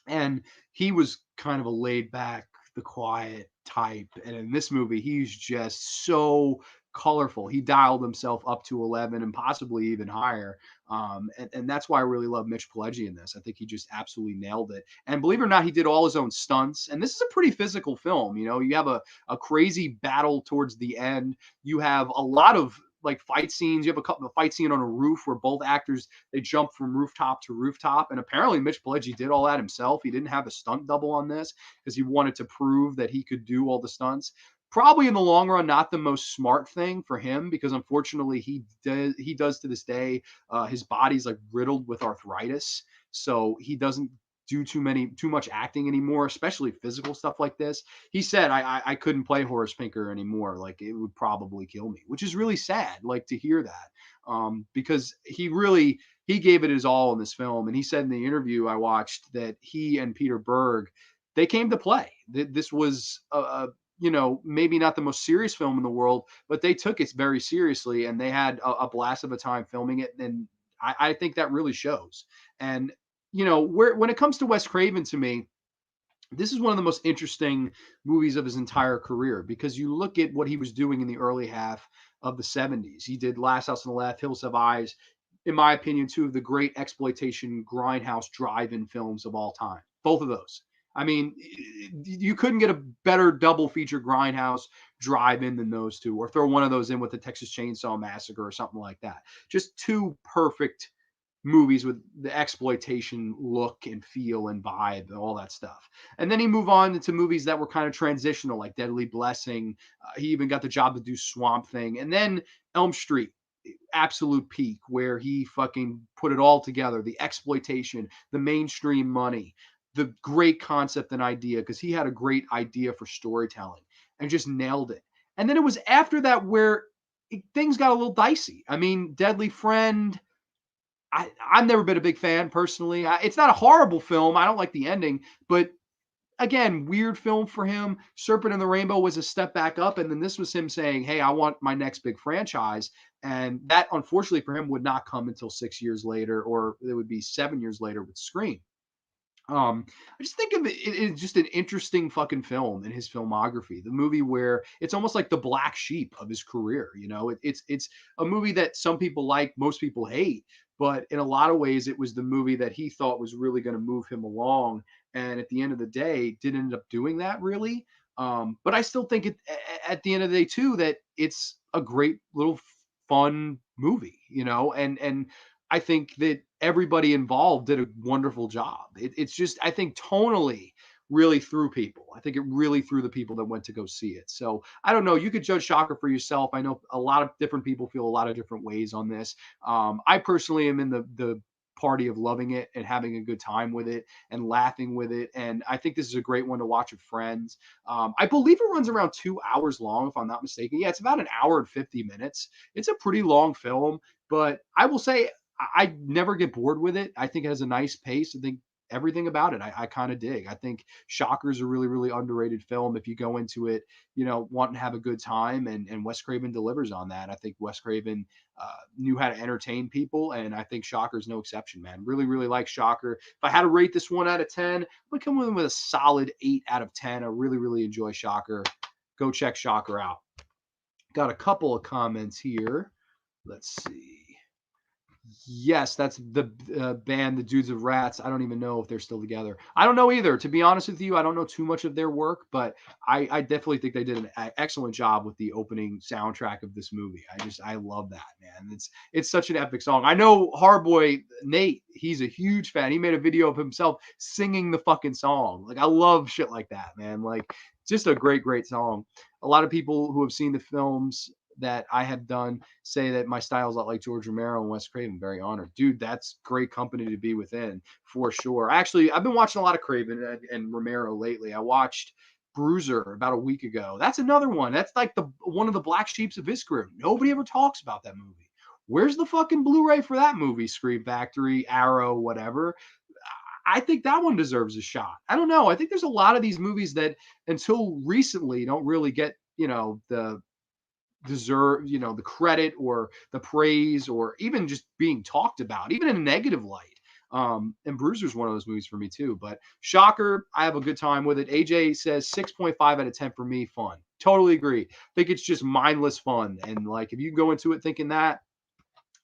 and he was kind of a laid back, the quiet type. And in this movie, he's just so colorful. He dialed himself up to 11 and possibly even higher. And that's why I really love Mitch Pileggi in this. I think he just absolutely nailed it. And believe it or not, he did all his own stunts. And this is a pretty physical film. You have a crazy battle towards the end. You have a lot of like fight scenes. You have a fight scene on a roof where both actors, they jump from rooftop to rooftop. And apparently Mitch Pileggi did all that himself. He didn't have a stunt double on this because he wanted to prove that he could do all the stunts. Probably in the long run, not the most smart thing for him because unfortunately he does to this day. His body's like riddled with arthritis, so he doesn't do too much acting anymore, especially physical stuff like this. He said I couldn't play Horace Pinker anymore, like it would probably kill me, which is really sad, like to hear that, because he gave it his all in this film. And he said in the interview I watched that he and Peter Berg, they came to play. This was maybe not the most serious film in the world, but they took it very seriously and they had a blast of a time filming it. And I think that really shows. And when it comes to Wes Craven, to me, this is one of the most interesting movies of his entire career because you look at what he was doing in the early half of the 70s. He did Last House on the Left, Hills Have Eyes, in my opinion, two of the great exploitation grindhouse drive-in films of all time. Both of those. I mean, you couldn't get a better double feature grindhouse drive-in than those two, or throw one of those in with the Texas Chainsaw Massacre or something like that. Just two perfect movies with the exploitation look and feel and vibe and all that stuff. And then he moved on into movies that were kind of transitional, like Deadly Blessing. He even got the job to do Swamp Thing. And then Elm Street, absolute peak, where he fucking put it all together, the exploitation, the mainstream money, the great concept and idea, because he had a great idea for storytelling and just nailed it. And then it was after that where things got a little dicey. I mean, Deadly Friend, I've never been a big fan personally. It's not a horrible film. I don't like the ending, but again, weird film for him. Serpent and the Rainbow was a step back up, and then this was him saying, "Hey, I want my next big franchise," and that, unfortunately for him, would not come until 6 years later, or it would be 7 years later with Scream. I just think of it's just an interesting fucking film in his filmography. The movie where it's almost like the black sheep of his career. It's a movie that some people like, most people hate, but in a lot of ways, it was the movie that he thought was really going to move him along. And at the end of the day, didn't end up doing that really. But I still think at the end of the day too that it's a great little fun movie, and I think that everybody involved did a wonderful job. It's just, I think tonally really threw people. I think it really threw the people that went to go see it. So I don't know. You could judge Shocker for yourself. I know a lot of different people feel a lot of different ways on this. I personally am in the party of loving it and having a good time with it and laughing with it. And I think this is a great one to watch with friends. I believe it runs around 2 hours long, if I'm not mistaken. Yeah, it's about an hour and 50 minutes. It's a pretty long film, but I will say I never get bored with it. I think it has a nice pace. I think everything about it I kind of dig. I think Shocker's a really, really underrated film if you go into it, wanting to have a good time, and Wes Craven delivers on that. I think Wes Craven knew how to entertain people, and I think Shocker's no exception, man. Really, really like Shocker. If I had to rate this 1 out of 10, I'm gonna come in with a solid 8 out of 10. I really, really enjoy Shocker. Go check Shocker out. Got a couple of comments here. Let's see. Yes, that's the band, the Dudes of Rats. I don't even know if they're still together. I don't know either. To be honest with you, I don't know too much of their work, but I definitely think they did an excellent job with the opening soundtrack of this movie. I love that, man. It's such an epic song. I know Hardboy Nate, he's a huge fan. He made a video of himself singing the fucking song. Like, I love shit like that, man. Like, just a great, great song. A lot of people who have seen the films that I have done say that my style is a lot like George Romero and Wes Craven. Very honored. Dude, that's great company to be within for sure. Actually, I've been watching a lot of Craven and Romero lately. I watched Bruiser about a week ago. That's another one. That's like one of the black sheeps of his career. Nobody ever talks about that movie. Where's the fucking Blu-ray for that movie? Scream Factory, Arrow, whatever. I think that one deserves a shot. I don't know. I think there's a lot of these movies that until recently don't really get, the the credit or the praise or even just being talked about, even in a negative light. And Bruiser's one of those movies for me too. But Shocker, I have a good time with it. AJ says 6.5 out of 10 for me, fun. Totally agree. I think it's just mindless fun. And like if you go into it thinking that,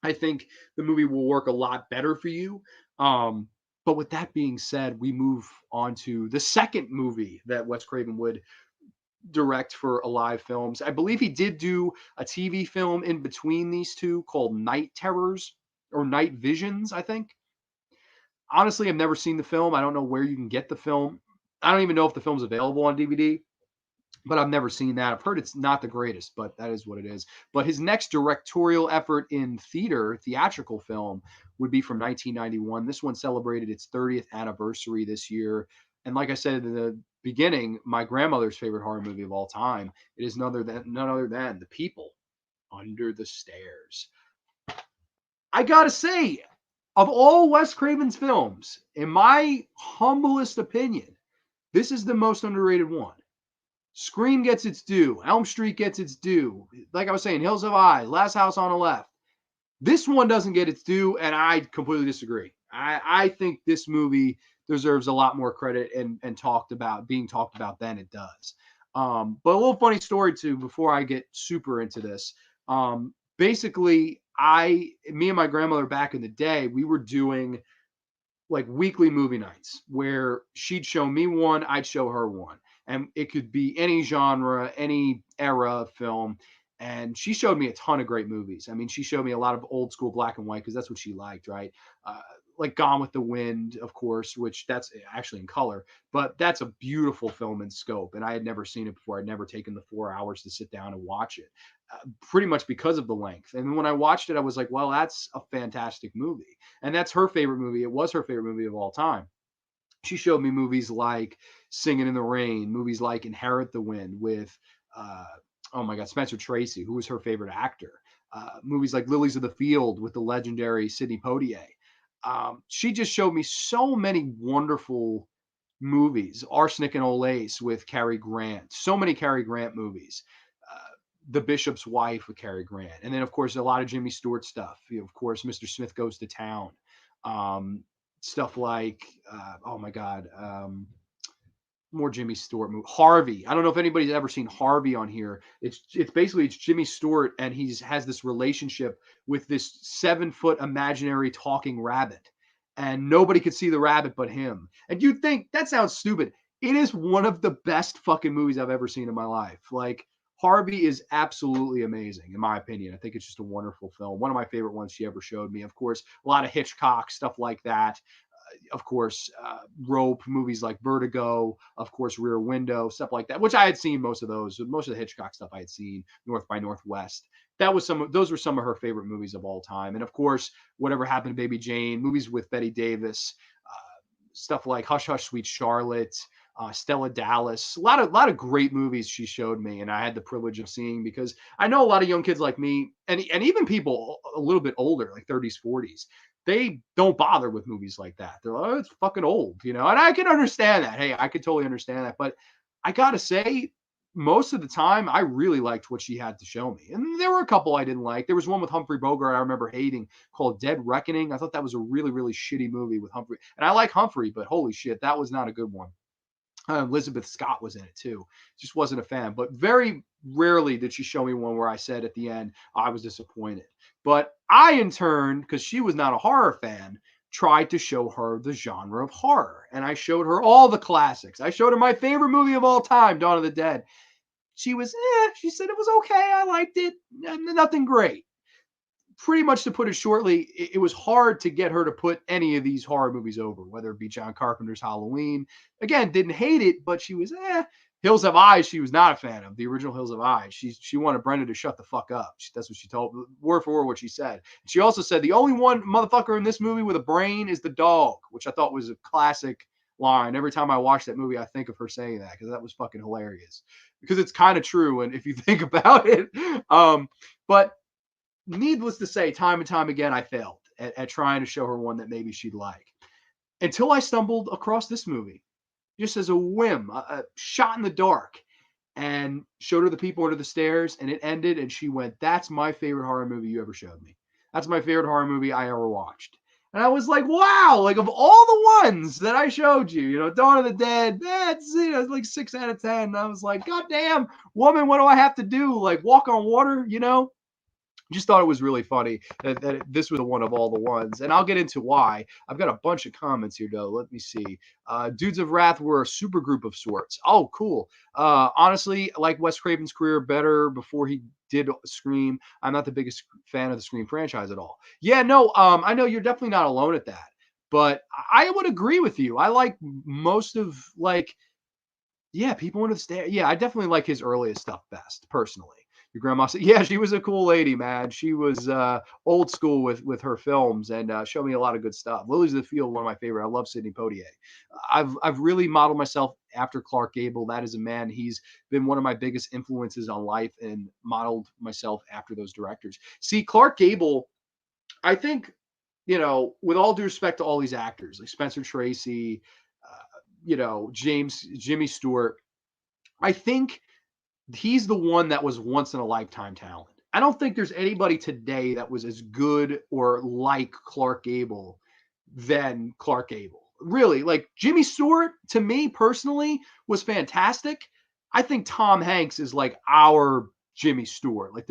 I think the movie will work a lot better for you. But with that being said, we move on to the second movie that Wes Craven would direct for Alive Films. I believe he did do a TV film in between these two called Night Terrors or Night Visions, I think. Honestly, I've never seen the film. I don't know where you can get the film. I don't even know if the film's available on DVD, but I've never seen that. I've heard it's not the greatest, but that is what it is. But his next directorial effort in theatrical film, would be from 1991. This one celebrated its 30th anniversary this year. And like I said in the beginning, my grandmother's favorite horror movie of all time. It is none other than The People Under the Stairs. I gotta say, of all Wes Craven's films, in my humblest opinion, this is the most underrated one. Scream gets its due. Elm Street gets its due. Like I was saying, Hills Have Eyes, Last House on the Left. This one doesn't get its due, and I completely disagree. I think this movie deserves a lot more credit and being talked about than it does. But a little funny story too before I get super into this. Basically, me and my grandmother back in the day, we were doing like weekly movie nights where she'd show me one, I'd show her one. And it could be any genre, any era of film. And she showed me a ton of great movies. I mean, she showed me a lot of old school black and white because that's what she liked, right? Like Gone with the Wind, of course, which that's actually in color, but that's a beautiful film in scope. And I had never seen it before. I'd never taken the 4 hours to sit down and watch it, pretty much because of the length. And when I watched it, I was like, well, that's a fantastic movie. And that's her favorite movie. It was her favorite movie of all time. She showed me movies like Singing in the Rain, movies like Inherit the Wind with, oh my God, Spencer Tracy, who was her favorite actor. Movies like Lilies of the Field with the legendary Sidney Poitier. She just showed me so many wonderful movies. Arsenic and Olace with Cary Grant. So many Cary Grant movies. The Bishop's Wife with Cary Grant. And then, of course, a lot of Jimmy Stewart stuff. Of course, Mr. Smith Goes to Town. Stuff like, oh my God, more Jimmy Stewart movie. Harvey. I don't know if anybody's ever seen Harvey on here. It's basically it's Jimmy Stewart, and has this relationship with this 7-foot imaginary talking rabbit, and nobody could see the rabbit but him. And you'd think that sounds stupid. It is one of the best fucking movies I've ever seen in my life. Like, Harvey is absolutely amazing, in my opinion. I think it's just a wonderful film. One of my favorite ones she ever showed me. Of course, a lot of Hitchcock, stuff like that. Of course, Rope, movies like Vertigo, of course, Rear Window, stuff like that, which I had seen most of those. Most of the Hitchcock stuff I had seen, North by Northwest. Those were some of her favorite movies of all time. And of course, Whatever Happened to Baby Jane, movies with Bette Davis, stuff like Hush Hush Sweet Charlotte, Stella Dallas, a lot of great movies she showed me, and I had the privilege of seeing, because I know a lot of young kids like me, and even people a little bit older, like 30s, 40s, they don't bother with movies like that. They're like, oh, it's fucking old, and I can understand that. Hey, I could totally understand that. But I gotta say, most of the time, I really liked what she had to show me. And there were a couple I didn't like. There was one with Humphrey Bogart I remember hating called Dead Reckoning. I thought that was a really, really shitty movie with Humphrey. And I like Humphrey, but holy shit, that was not a good one. Elizabeth Scott was in it too. Just wasn't a fan. But very rarely did she show me one where I said at the end, I was disappointed. But I, in turn, because she was not a horror fan, tried to show her the genre of horror. And I showed her all the classics. I showed her my favorite movie of all time, Dawn of the Dead. She was, she said it was okay. I liked it. Nothing great. Pretty much, to put it shortly, it was hard to get her to put any of these horror movies over, whether it be John Carpenter's Halloween. Again, didn't hate it, but she was, Hills Have Eyes, she was not a fan of. The original Hills Have Eyes. She wanted Brenda to shut the fuck up. That's what she told, word for word what she said. She also said the only one motherfucker in this movie with a brain is the dog, which I thought was a classic line. Every time I watch that movie, I think of her saying that because that was fucking hilarious. Because it's kind of true, and if you think about it. But needless to say, time and time again, I failed at trying to show her one that maybe she'd like. Until I stumbled across this movie, just as a whim, a shot in the dark, and showed her The People Under the Stairs, and it ended, and she went, "That's my favorite horror movie you ever showed me. That's my favorite horror movie I ever watched." And I was like, wow, like of all the ones that I showed you, Dawn of the Dead, that's like 6 out of 10. And I was like, God damn, woman, what do I have to do? Like walk on water, Just thought it was really funny that this was one of all the ones. And I'll get into why. I've got a bunch of comments here, though. Let me see. Dudes of Wrath were a super group of sorts. Oh, cool. Honestly, I like Wes Craven's career better before he did Scream. I'm not the biggest fan of the Scream franchise at all. Yeah, no, I know you're definitely not alone at that. But I would agree with you. I like most of, yeah, People Under the Stairs. Yeah, I definitely like his earliest stuff best, personally. Your grandma said, yeah, she was a cool lady, man. She was old school with her films and showed me a lot of good stuff. Lilies of the Field, one of my favorite. I love Sidney Poitier. I've really modeled myself after Clark Gable. That is a man. He's been one of my biggest influences on life and modeled myself after those directors. See, Clark Gable, I think, with all due respect to all these actors like Spencer Tracy, Jimmy Stewart, I think he's the one that was once in a lifetime talent. I don't think there's anybody today that was as good or like Clark Gable than Clark Gable. Really, like Jimmy Stewart, to me personally, was fantastic. I think Tom Hanks is like our Jimmy Stewart, like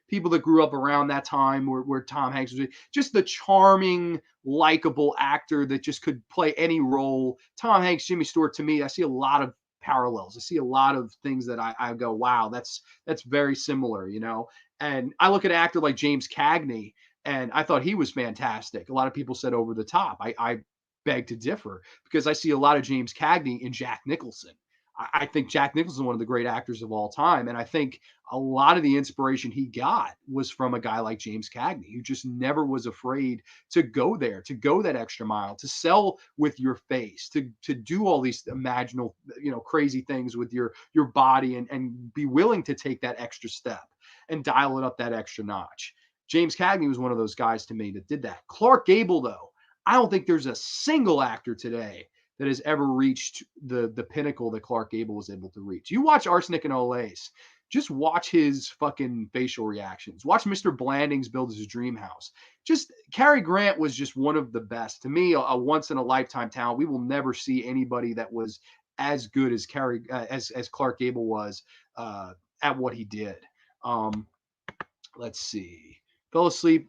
people that grew up around that time where Tom Hanks was just the charming, likable actor that just could play any role. Tom Hanks, Jimmy Stewart, to me, I see a lot of parallels. I see a lot of things that I go, wow, that's very similar, And I look at an actor like James Cagney, and I thought he was fantastic. A lot of people said over the top. I beg to differ because I see a lot of James Cagney in Jack Nicholson. I think Jack Nicholson is one of the great actors of all time. And I think a lot of the inspiration he got was from a guy like James Cagney, who just never was afraid to go there, to go that extra mile, to sell with your face, to do all these imaginal, crazy things with your body and be willing to take that extra step and dial it up that extra notch. James Cagney was one of those guys to me that did that. Clark Gable, though, I don't think there's a single actor today that has ever reached the pinnacle that Clark Gable was able to reach. You watch Arsenic and Olace, just watch his fucking facial reactions. Watch Mr. Blandings build his dream house. Just Cary Grant was just one of the best. To me, a once in a lifetime talent. We will never see anybody that was as good as as Clark Gable was at what he did. Let's see. Fell asleep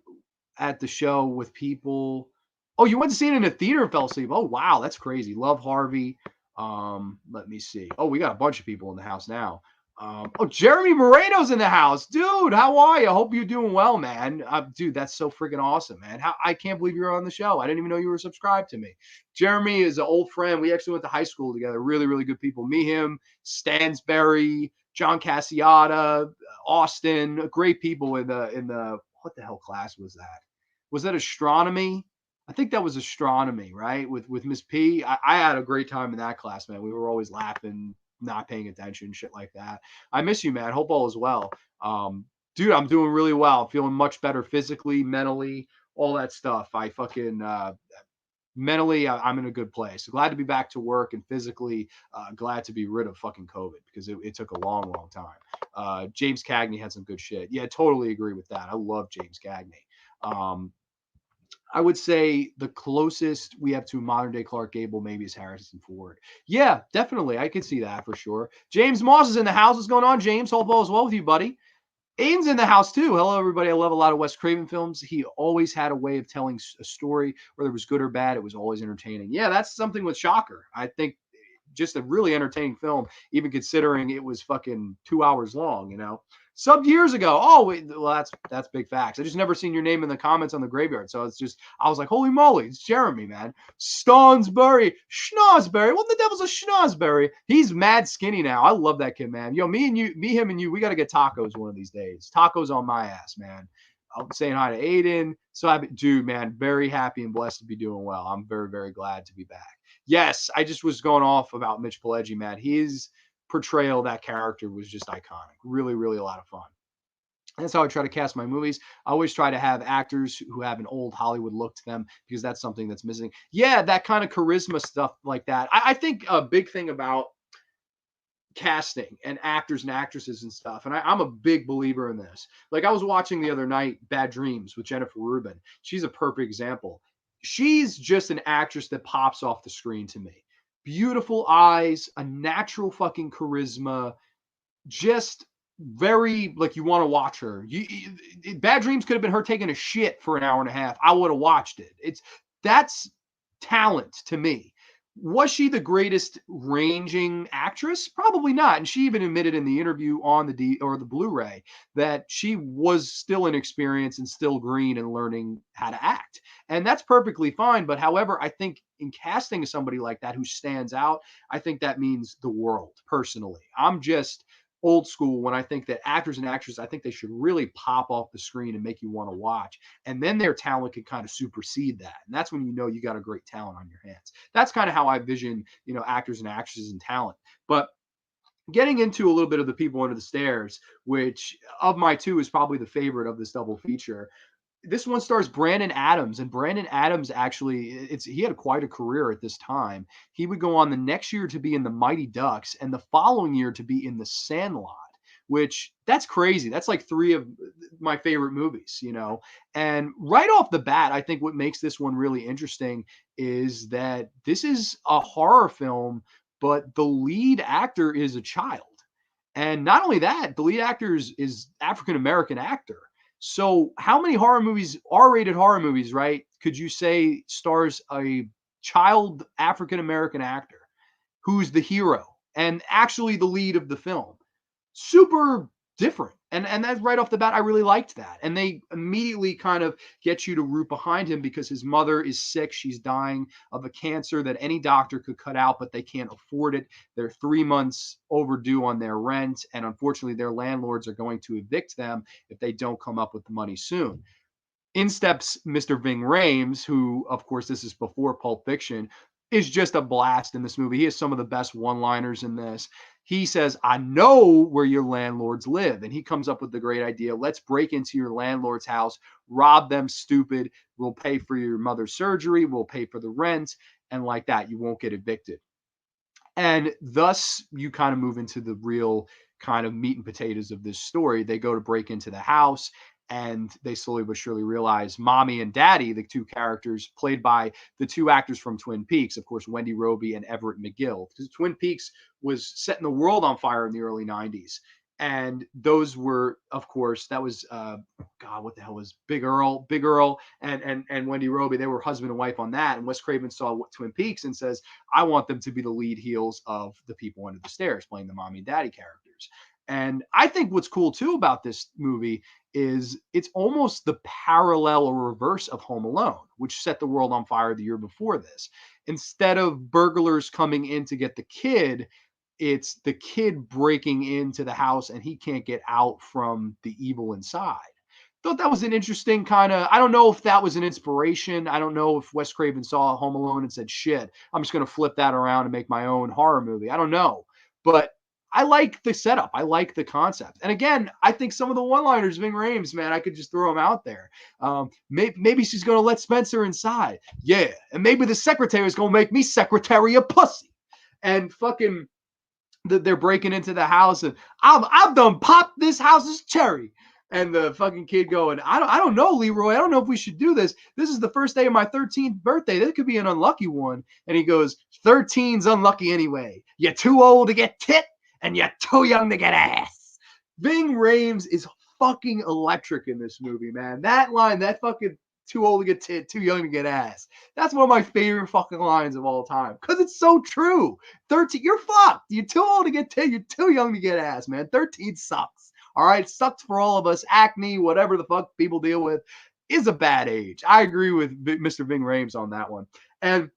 at the show with people. Oh, you went to see it in a theater and fell asleep. Oh, wow. That's crazy. Love Harvey. Let me see. Oh, we got a bunch of people in the house now. Jeremy Moreno's in the house. Dude, how are you? I hope you're doing well, man. Dude, that's so freaking awesome, man. I can't believe you're on the show. I didn't even know you were subscribed to me. Jeremy is an old friend. We actually went to high school together. Really, really good people. Me, him, Stansberry, John Cassiata, Austin, great people in the what the hell class was that? Was that astronomy? I think that was astronomy, right? With Miss P. I had a great time in that class, man. We were always laughing, not paying attention, shit like that. I miss you, man. Hope all is well. Dude, I'm doing really well. I'm feeling much better physically, mentally. all that stuff. I fucking mentally, I'm in a good place. Glad to be back to work, and physically glad to be rid of fucking COVID, because it took a long, long time. James Cagney had some good shit. Yeah, totally agree with that. I love James Cagney. I would say the closest we have to modern day Clark Gable maybe is Harrison Ford. Yeah, definitely. I could see that for sure. James Moss is in the house. What's going on, James? Hope all is well with you, buddy. Aiden's in the house too. Hello, everybody. I love a lot of Wes Craven films. He always had a way of telling a story, whether it was good or bad. It was always entertaining. Yeah, that's something with Shocker. I think just a really entertaining film, even considering it was fucking 2 hours long, you know. Subbed years ago. Oh, wait, well, that's big facts. I just never seen your name in the comments on the graveyard. So it's just, I was like, holy moly, it's Jeremy, man. Stonsbury, Schnozberry. What the devil's a Schnozberry? He's mad skinny now. I love that kid, man. Yo, him and you, we got to get tacos one of these days. Tacos on my ass, man. I'm saying hi to Aiden. So dude, man, very happy and blessed to be doing well. I'm very, very glad to be back. Yes, I just was going off about Mitch Pileggi, man. His portrayal of that character was just iconic. Really, really a lot of fun. And that's how I try to cast my movies. I always try to have actors who have an old Hollywood look to them, because that's something that's missing. Yeah, that kind of charisma stuff like that. I think a big thing about casting and actors and actresses and stuff, and I'm a big believer in this. Like, I was watching the other night Bad Dreams with Jennifer Rubin. She's a perfect example. She's just an actress that pops off the screen to me. Beautiful eyes, a natural fucking charisma, just very, like, you want to watch her. Bad Dreams could have been her taking a shit for an hour and a half. I would have watched it. That's talent to me. Was she the greatest ranging actress? Probably not. And she even admitted in the interview on the Blu-ray that she was still inexperienced and still green and learning how to act. And that's perfectly fine. But however, I think in casting somebody like that who stands out, I think that means the world. Personally, I'm just old school when I think that actors and actresses, I think they should really pop off the screen and make you want to watch. And then their talent can kind of supersede that. And that's when you know you got a great talent on your hands. That's kind of how I vision, actors and actresses and talent. But getting into a little bit of The People Under the Stairs, which of my two is probably the favorite of this double feature. This one stars Brandon Adams, and Brandon Adams actually, he had quite a career at this time. He would go on the next year to be in the Mighty Ducks, and the following year to be in the Sandlot, which, that's crazy. That's like three of my favorite movies, And right off the bat, I think what makes this one really interesting is that this is a horror film, but the lead actor is a child. And not only that, the lead actor is African American actor. So how many horror movies, R-rated horror movies, right, could you say stars a child African American actor who's the hero and actually the lead of the film? Super different. And that's right off the bat. I really liked that. And they immediately kind of get you to root behind him because his mother is sick. She's dying of a cancer that any doctor could cut out, but they can't afford it. They're 3 months overdue on their rent. And unfortunately, their landlords are going to evict them if they don't come up with the money soon. In steps Mr. Ving Rhames, who, of course, this is before Pulp Fiction, is just a blast in this movie. He has some of the best one-liners in this. He says, I know where your landlords live. And he comes up with the great idea. Let's break into your landlord's house, rob them stupid. We'll pay for your mother's surgery. We'll pay for the rent. And like that, you won't get evicted. And thus, you kind of move into the real kind of meat and potatoes of this story. They go to break into the house, and they slowly but surely realize mommy and daddy, the two characters played by the two actors from Twin Peaks, of course, Wendy Roby and Everett McGill, because Twin Peaks was setting the world on fire in the early 90s. And those were, of course, that was, God, what the hell was Big Earl and Wendy Roby. They were husband and wife on that. And Wes Craven saw Twin Peaks and says, I want them to be the lead heels of The People Under the Stairs, playing the mommy and daddy characters. And I think what's cool too about this movie is it's almost the parallel or reverse of Home Alone, which set the world on fire the year before this. Instead of burglars coming in to get the kid, it's the kid breaking into the house and he can't get out from the evil inside. Thought that was an interesting kind of, I don't know if that was an inspiration. I don't know if Wes Craven saw Home Alone and said, shit, I'm just going to flip that around and make my own horror movie. I don't know. But I like the setup. I like the concept. And again, I think some of the one-liners, Ving Rhames, man, I could just throw them out there. Maybe she's going to let Spencer inside. Yeah. And maybe the secretary is going to make me secretary a pussy. And fucking they're breaking into the house and I've done popped this house's cherry. And the fucking kid going, I don't know, Leroy. I don't know if we should do this. This is the first day of my 13th birthday. This could be an unlucky one. And he goes, 13's unlucky anyway. You're too old to get tit and you're too young to get ass. Ving Rhames is fucking electric in this movie, man. That line, that fucking too old to get tit, too young to get ass. That's one of my favorite fucking lines of all time because it's so true. 13, you're fucked. You're too old to get tit. You're too young to get ass, man. 13 sucks. All right, sucks for all of us. Acne, whatever the fuck people deal with, is a bad age. I agree with Mr. Ving Rhames on that one. And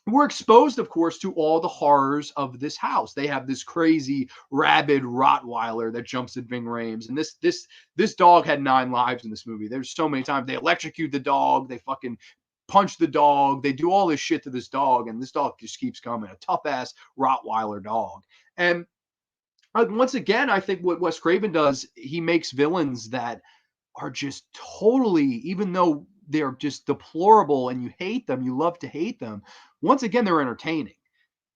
we're exposed, of course, to all the horrors of this house. They have this crazy rabid Rottweiler that jumps at Ving Rhames, and this dog had 9 lives in this movie. There's so many times they electrocute the dog, they fucking punch the dog, they do all this shit to this dog, and this dog just keeps coming. A tough ass Rottweiler dog. And once again, I think what Wes Craven does, he makes villains that are just totally, even though they're just deplorable and you hate them, you love to hate them. Once again, they're entertaining.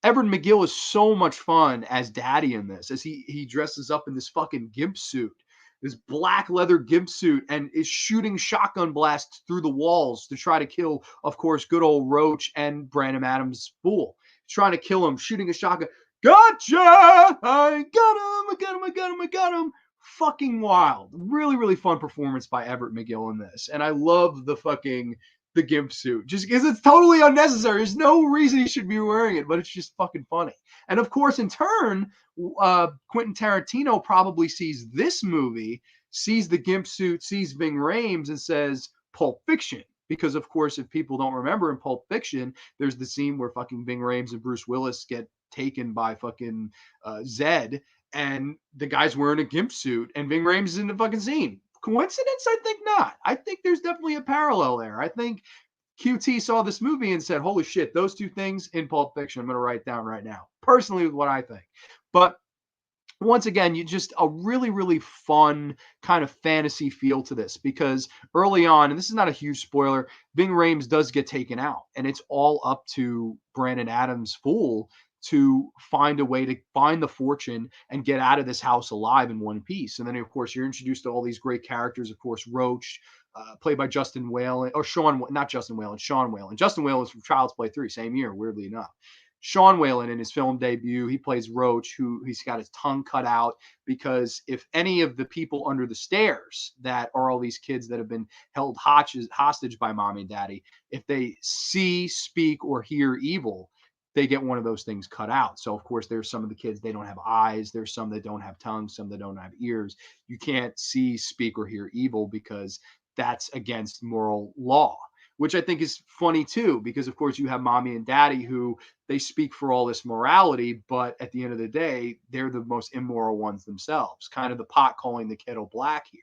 Everett McGill is so much fun as Daddy in this, as he dresses up in this fucking gimp suit, this black leather gimp suit, and is shooting shotgun blasts through the walls to try to kill, of course, good old Roach and Brandon Adams' fool. He's trying to kill him, shooting a shotgun. Gotcha! I got him! I got him! I got him! I got him! Fucking wild. Really, really fun performance by Everett McGill in this. And I love the gimp suit just because it's totally unnecessary. There's no reason he should be wearing it, but it's just fucking funny. And of course, in turn, Quentin Tarantino probably sees this movie, sees the gimp suit, sees Ving Rhames, and says Pulp Fiction. Because of course, if people don't remember, in Pulp Fiction, there's the scene where fucking Ving Rhames and Bruce Willis get taken by fucking Zed, and the guy's wearing a gimp suit, and Ving Rhames is in the fucking scene. Coincidence? I think not. I think there's definitely a parallel there. I think QT saw this movie and said, holy shit, those two things in Pulp Fiction, I'm going to write down right now. Personally, what I think. But once again, you just a really, really fun kind of fantasy feel to this because early on, and this is not a huge spoiler, Ving Rhames does get taken out, and it's all up to Brandon Adams' fool to find a way to find the fortune and get out of this house alive in one piece. And then, of course, you're introduced to all these great characters. Of course, Roach, played by Justin Whalen, or Sean, not Justin Whalen, Sean Whalen. Justin Whalen is from Child's Play 3, same year, weirdly enough. Sean Whalen in his film debut, he plays Roach, he's got his tongue cut out because if any of the people under the stairs that are all these kids that have been held hostage by mommy and daddy, if they see, speak, or hear evil, they get one of those things cut out. So, of course, there's some of the kids, they don't have eyes. There's some that don't have tongues, some that don't have ears. You can't see, speak, or hear evil because that's against moral law, which I think is funny too, because of course you have mommy and daddy who they speak for all this morality, but at the end of the day, they're the most immoral ones themselves, kind of the pot calling the kettle black here.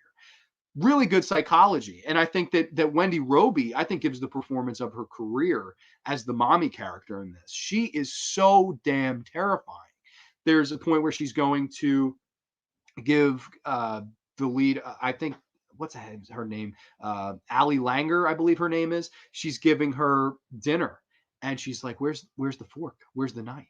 Really good psychology. And I think that Wendy Roby, I think, gives the performance of her career as the mommy character in this. She is so damn terrifying. There's a point where she's going to give the lead, I think, what's her name? Ali Langer, I believe her name is. She's giving her dinner. And she's like, where's the fork? Where's the knife?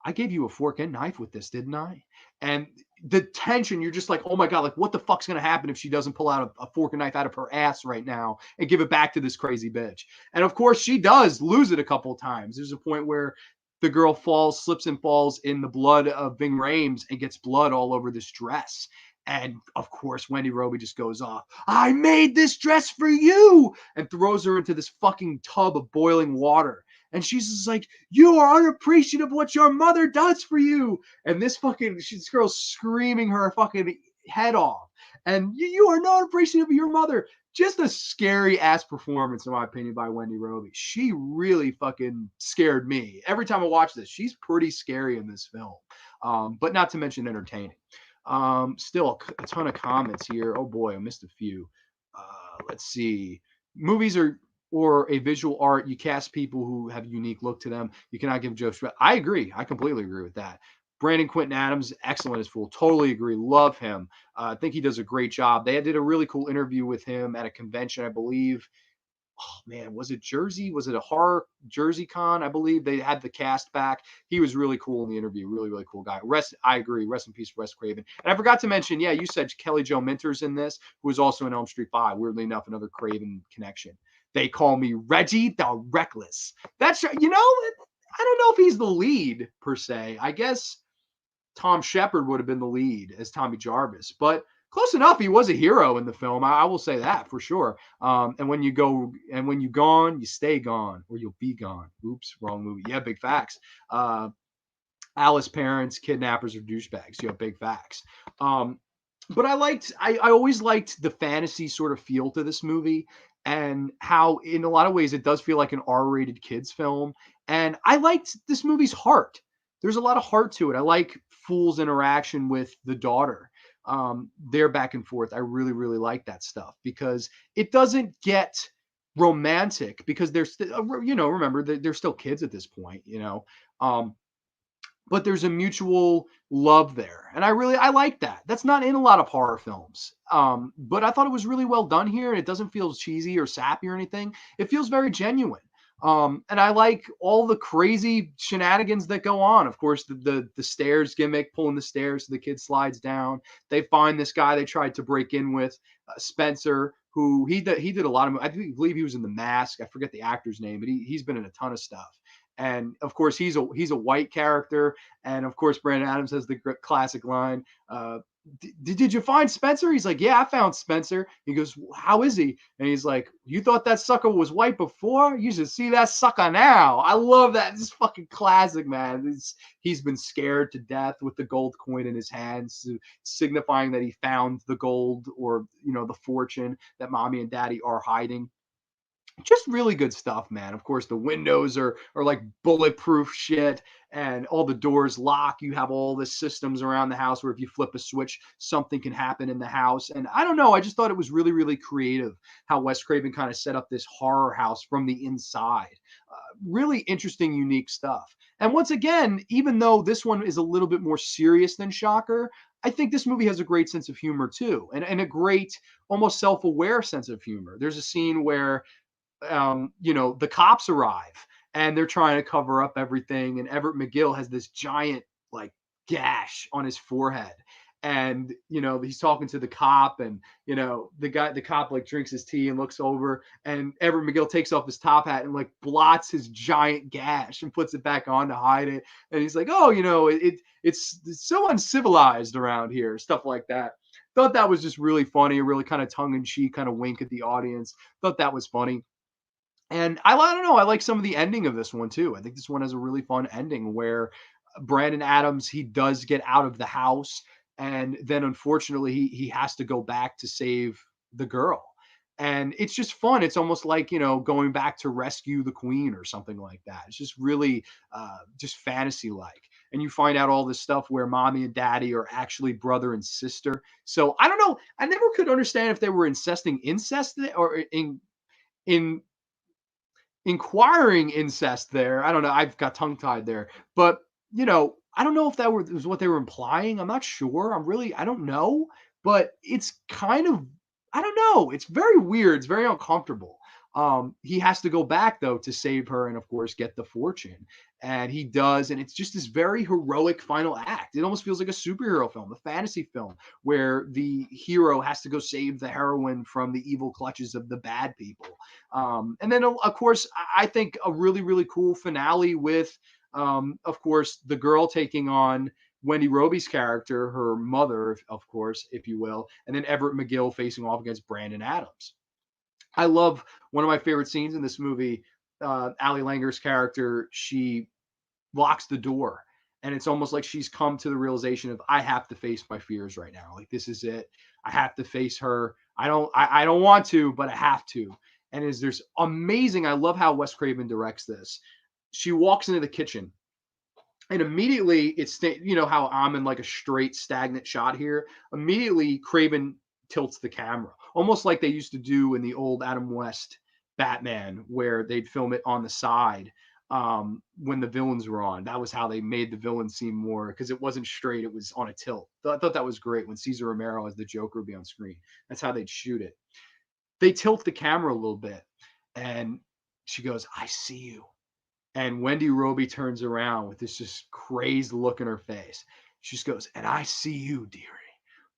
I gave you a fork and knife with this, didn't I? And the tension, you're just like, oh my God, like what the fuck's going to happen if she doesn't pull out a fork and knife out of her ass right now and give it back to this crazy bitch? And of course she does lose it a couple of times. There's a point where the girl slips and falls in the blood of Ving Rhames and gets blood all over this dress. And of course, Wendy Roby just goes off, I made this dress for you, and throws her into this fucking tub of boiling water. And she's just like, you are unappreciative of what your mother does for you. And this girl's screaming her fucking head off. And you are not appreciative of your mother. Just a scary ass performance, in my opinion, by Wendy Roby. She really fucking scared me. Every time I watch this, she's pretty scary in this film. But not to mention entertaining. Still a ton of comments here. Oh boy, I missed a few. Let's see. Movies or a visual art, you cast people who have a unique look to them. You cannot give jokes. I agree. I completely agree with that. Brandon Quinton Adams, excellent as Fool. Totally agree. Love him. I think he does a great job. They did a really cool interview with him at a convention, I believe. Oh man, was it Jersey? Was it a horror Jersey con? I believe they had the cast back. He was really cool in the interview. Really, really cool guy. I agree. Rest in peace, Wes Craven. And I forgot to mention, yeah, you said Kelly Jo Minter's in this, who was also in Elm Street 5. Weirdly enough, another Craven connection. They call me Reggie the Reckless. That's, I don't know if he's the lead per se. I guess Tom Shepard would have been the lead as Tommy Jarvis, but close enough. He was a hero in the film. I will say that for sure. And when you gone, you stay gone, or you'll be gone. Oops, wrong movie. Yeah, big facts. Alice parents, kidnappers, or douchebags. You have big facts. But I always liked the fantasy sort of feel to this movie, and how in a lot of ways it does feel like an R-rated kids film. And I liked this movie's heart. There's a lot of heart to it. I like Fool's interaction with the daughter. Their back and forth. I really, really like that stuff because it doesn't get romantic because they're still, remember they're still kids at this point, but there's a mutual love there. And I like that. That's not in a lot of horror films. But I thought it was really well done here, and it doesn't feel cheesy or sappy or anything. It feels very genuine. And I like all the crazy shenanigans that go on. Of course, the stairs gimmick, pulling the stairs so the kid slides down. They find this guy they tried to break in with, Spencer, who he did a lot of. Believe he was in The Mask. I forget the actor's name, but he's been in a ton of stuff. And of course, he's a white character. And of course, Brandon Adams has the classic line, did you find Spencer? He's like, yeah, I found Spencer. He goes, how is he? And he's like, you thought that sucker was white before? You should see that sucker now. I love that. This is fucking classic, man. He's been scared to death with the gold coin in his hands, signifying that he found the gold, or, the fortune that mommy and daddy are hiding. Just really good stuff, man. Of course, the windows are like bulletproof shit, and all the doors lock. You have all the systems around the house where if you flip a switch, something can happen in the house. And I don't know, I just thought it was really, really creative how Wes Craven kind of set up this horror house from the inside. Really interesting, unique stuff. And once again, even though this one is a little bit more serious than Shocker, I think this movie has a great sense of humor too, and a great, almost self-aware sense of humor. There's a scene where the cops arrive and they're trying to cover up everything. And Everett McGill has this giant like gash on his forehead. And, he's talking to the cop, and, the cop like drinks his tea and looks over, and Everett McGill takes off his top hat and like blots his giant gash and puts it back on to hide it. And he's like, oh, it's so uncivilized around here. Stuff like that. Thought that was just really funny, a really kind of tongue in cheek kind of wink at the audience. Thought that was funny. And I don't know, I like some of the ending of this one too. I think this one has a really fun ending where Brandon Adams, he does get out of the house, and then unfortunately he has to go back to save the girl. And it's just fun. It's almost like, going back to rescue the queen or something like that. It's just really just fantasy like. And you find out all this stuff where mommy and daddy are actually brother and sister. So I don't know. I never could understand if they were incest or in inquiring incest there. I don't know. I've got tongue tied there, but I don't know if that was what they were implying. I'm not sure. I don't know, but it's kind of, I don't know. It's very weird. It's very uncomfortable. He has to go back though to save her and of course get the fortune. And he does, and it's just this very heroic final act. It almost feels like a superhero film, a fantasy film, where the hero has to go save the heroine from the evil clutches of the bad people. And then, of course, I think a really, really cool finale with, of course, the girl taking on Wendy Roby's character, her mother, of course, if you will, and then Everett McGill facing off against Brandon Adams. I love one of my favorite scenes in this movie. Ali Langer's character, she locks the door, and it's almost like she's come to the realization of, I have to face my fears right now. Like, this is it. I have to face her. I don't want to, but I have to. And there's amazing. I love how Wes Craven directs this. She walks into the kitchen, and immediately it's, how I'm in like a straight stagnant shot here. Immediately Craven tilts the camera, almost like they used to do in the old Adam West Batman, where they'd film it on the side. when the villains were on. That was how they made the villain seem more, because it wasn't straight, it was on a tilt. I thought that was great when Cesar Romero as the Joker would be on screen. That's how they'd shoot it. They tilt the camera a little bit, and she goes, "I see you." And Wendy Roby turns around with this just crazed look in her face. She just goes, "And I see you, dearie."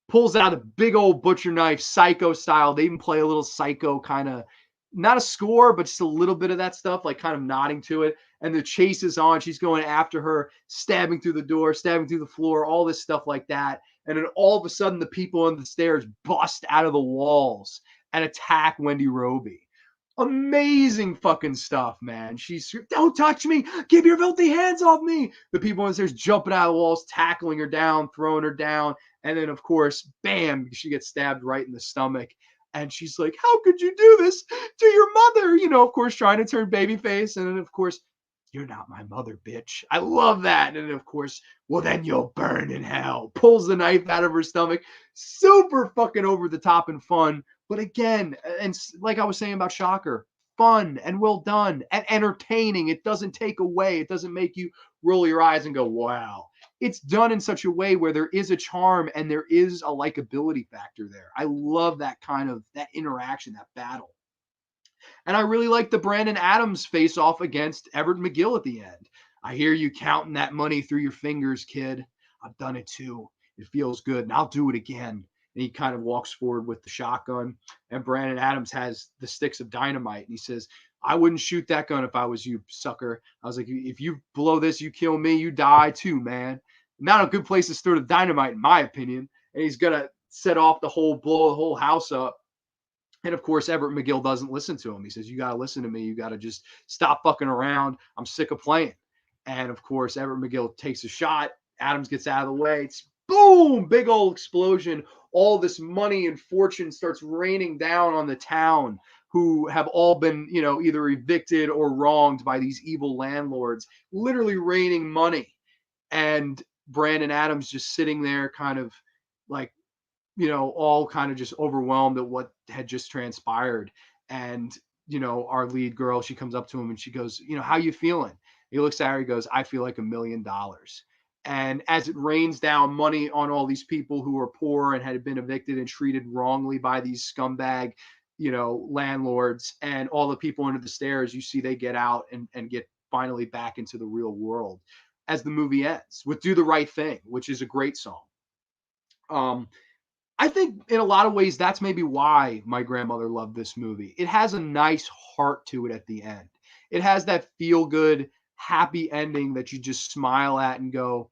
Pulls out a big old butcher knife, Psycho style. They even play a little Psycho kind of, not a score, but just a little bit of that stuff, like kind of nodding to it. And the chase is on. She's going after her, stabbing through the door, stabbing through the floor, all this stuff like that. And then all of a sudden, the people on the stairs bust out of the walls and attack Wendy Roby. Amazing fucking stuff, man. She's, "Don't touch me. Keep your filthy hands off me." The people on the stairs jumping out of the walls, tackling her down, throwing her down. And then, of course, bam, she gets stabbed right in the stomach. And she's like, "How could you do this to your mother?" Of course, trying to turn babyface. And then, of course, "You're not my mother, bitch." I love that. And then, of course, "Well, then you'll burn in hell." Pulls the knife out of her stomach. Super fucking over the top and fun. But again, and like I was saying about Shocker, fun and well done and entertaining. It doesn't take away. It doesn't make you roll your eyes and go, "Wow." It's done in such a way where there is a charm and there is a likability factor there. I love that kind of that interaction, that battle. And I really like the Brandon Adams face off against Everett McGill at the end. "I hear you counting that money through your fingers, kid. I've done it too. It feels good, and I'll do it again." And he kind of walks forward with the shotgun, and Brandon Adams has the sticks of dynamite, and he says, "I wouldn't shoot that gun if I was you, sucker." I was like, "If you blow this, you kill me, you die too, man." Not a good place to store the dynamite, in my opinion. And he's gonna set off blow the whole house up. And of course, Everett McGill doesn't listen to him. He says, "You got to listen to me. You got to just stop fucking around. I'm sick of playing." And of course, Everett McGill takes a shot. Adams gets out of the way. It's boom, big old explosion. All this money and fortune starts raining down on the town, who have all been, either evicted or wronged by these evil landlords, literally raining money. And Brandon Adams just sitting there kind of like, all kind of just overwhelmed at what had just transpired. And, our lead girl, she comes up to him and she goes, "How you feeling?" He looks at her, he goes, "I feel like $1,000,000. And as it rains down money on all these people who are poor and had been evicted and treated wrongly by these scumbag, landlords, and all the people under the stairs, you see they get out and get finally back into the real world as the movie ends with "Do the Right Thing," which is a great song. I think in a lot of ways, that's maybe why my grandmother loved this movie. It has a nice heart to it at the end. It has that feel good, happy ending that you just smile at and go,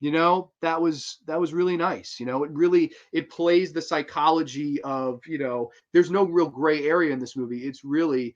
that was really nice. It plays the psychology of, there's no real gray area in this movie. It's really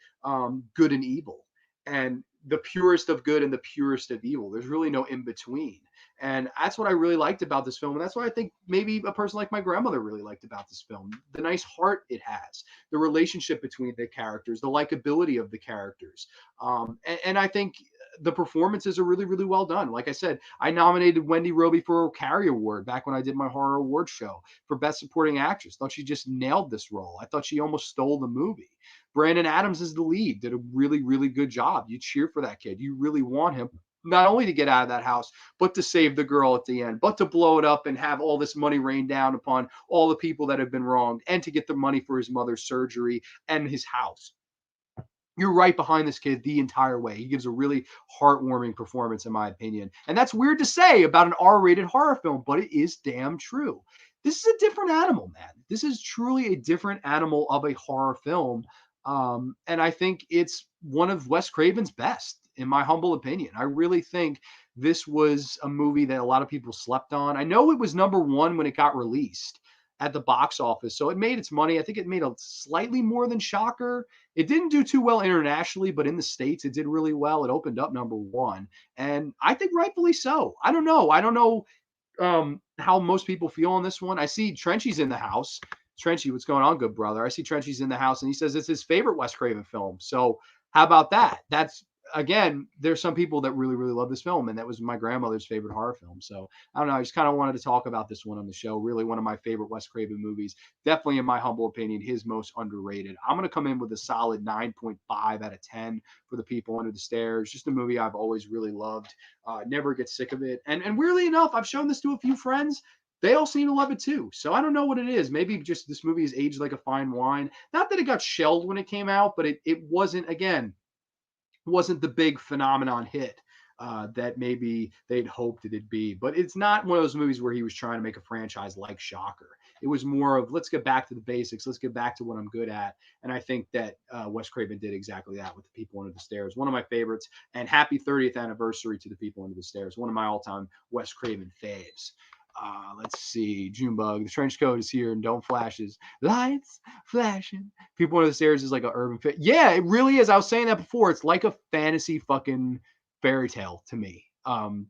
good and evil, and the purest of good and the purest of evil. There's really no in between. And that's what I really liked about this film. And that's what I think maybe a person like my grandmother really liked about this film. The nice heart it has, the relationship between the characters, the likability of the characters. And I think the performances are really, really well done. Like I said, I nominated Wendy Roby for a Carrie Award back when I did my horror award show for Best Supporting Actress. Thought she just nailed this role. I thought she almost stole the movie. Brandon Adams is the lead, did a really, really good job. You cheer for that kid. You really want him not only to get out of that house, but to save the girl at the end, but to blow it up and have all this money rain down upon all the people that have been wronged, and to get the money for his mother's surgery and his house. You're right behind this kid the entire way. He gives a really heartwarming performance, in my opinion. And that's weird to say about an R-rated horror film, but it is damn true. This is a different animal, man. This is truly a different animal of a horror film. And I think it's one of Wes Craven's best, in my humble opinion. I really think this was a movie that a lot of people slept on. I know it was number one when it got released at the box office, so it made its money. I think it made a slightly more than Shocker. It didn't do too well internationally, but in the States, it did really well. It opened up number one, and I think rightfully so. I don't know. How most people feel on this one. I see Trenchy's in the house. Trenchy, what's going on, good brother? I see Trenchy's in the house, and he says it's his favorite Wes Craven film. So how about that? That's again, there's some people that really, really love this film, and that was my grandmother's favorite horror film. So I don't know. I just kind of wanted to talk about this one on the show. Really, one of my favorite Wes Craven movies. Definitely, in my humble opinion, his most underrated. I'm going to come in with a solid 9.5 out of 10 for The People Under the Stairs. Just a movie I've always really loved. Never get sick of it. And weirdly enough, I've shown this to a few friends. They all seem to love it too. So I don't know what it is. Maybe just this movie is aged like a fine wine. Not that it got shelled when it came out, but it wasn't, again, wasn't the big phenomenon hit that maybe they'd hoped it'd be. But it's not one of those movies where he was trying to make a franchise like Shocker. It was more of, let's get back to the basics. Let's get back to what I'm good at. And I think that Wes Craven did exactly that with The People Under the Stairs. One of my favorites. And happy 30th anniversary to The People Under the Stairs. One of my all-time Wes Craven faves. Let's see. Junebug. The trench coat is here and don't flashes. Lights flashing. People Under the Stairs is like an urban fit. Yeah, it really is. I was saying that before. It's like a fantasy fucking fairy tale to me.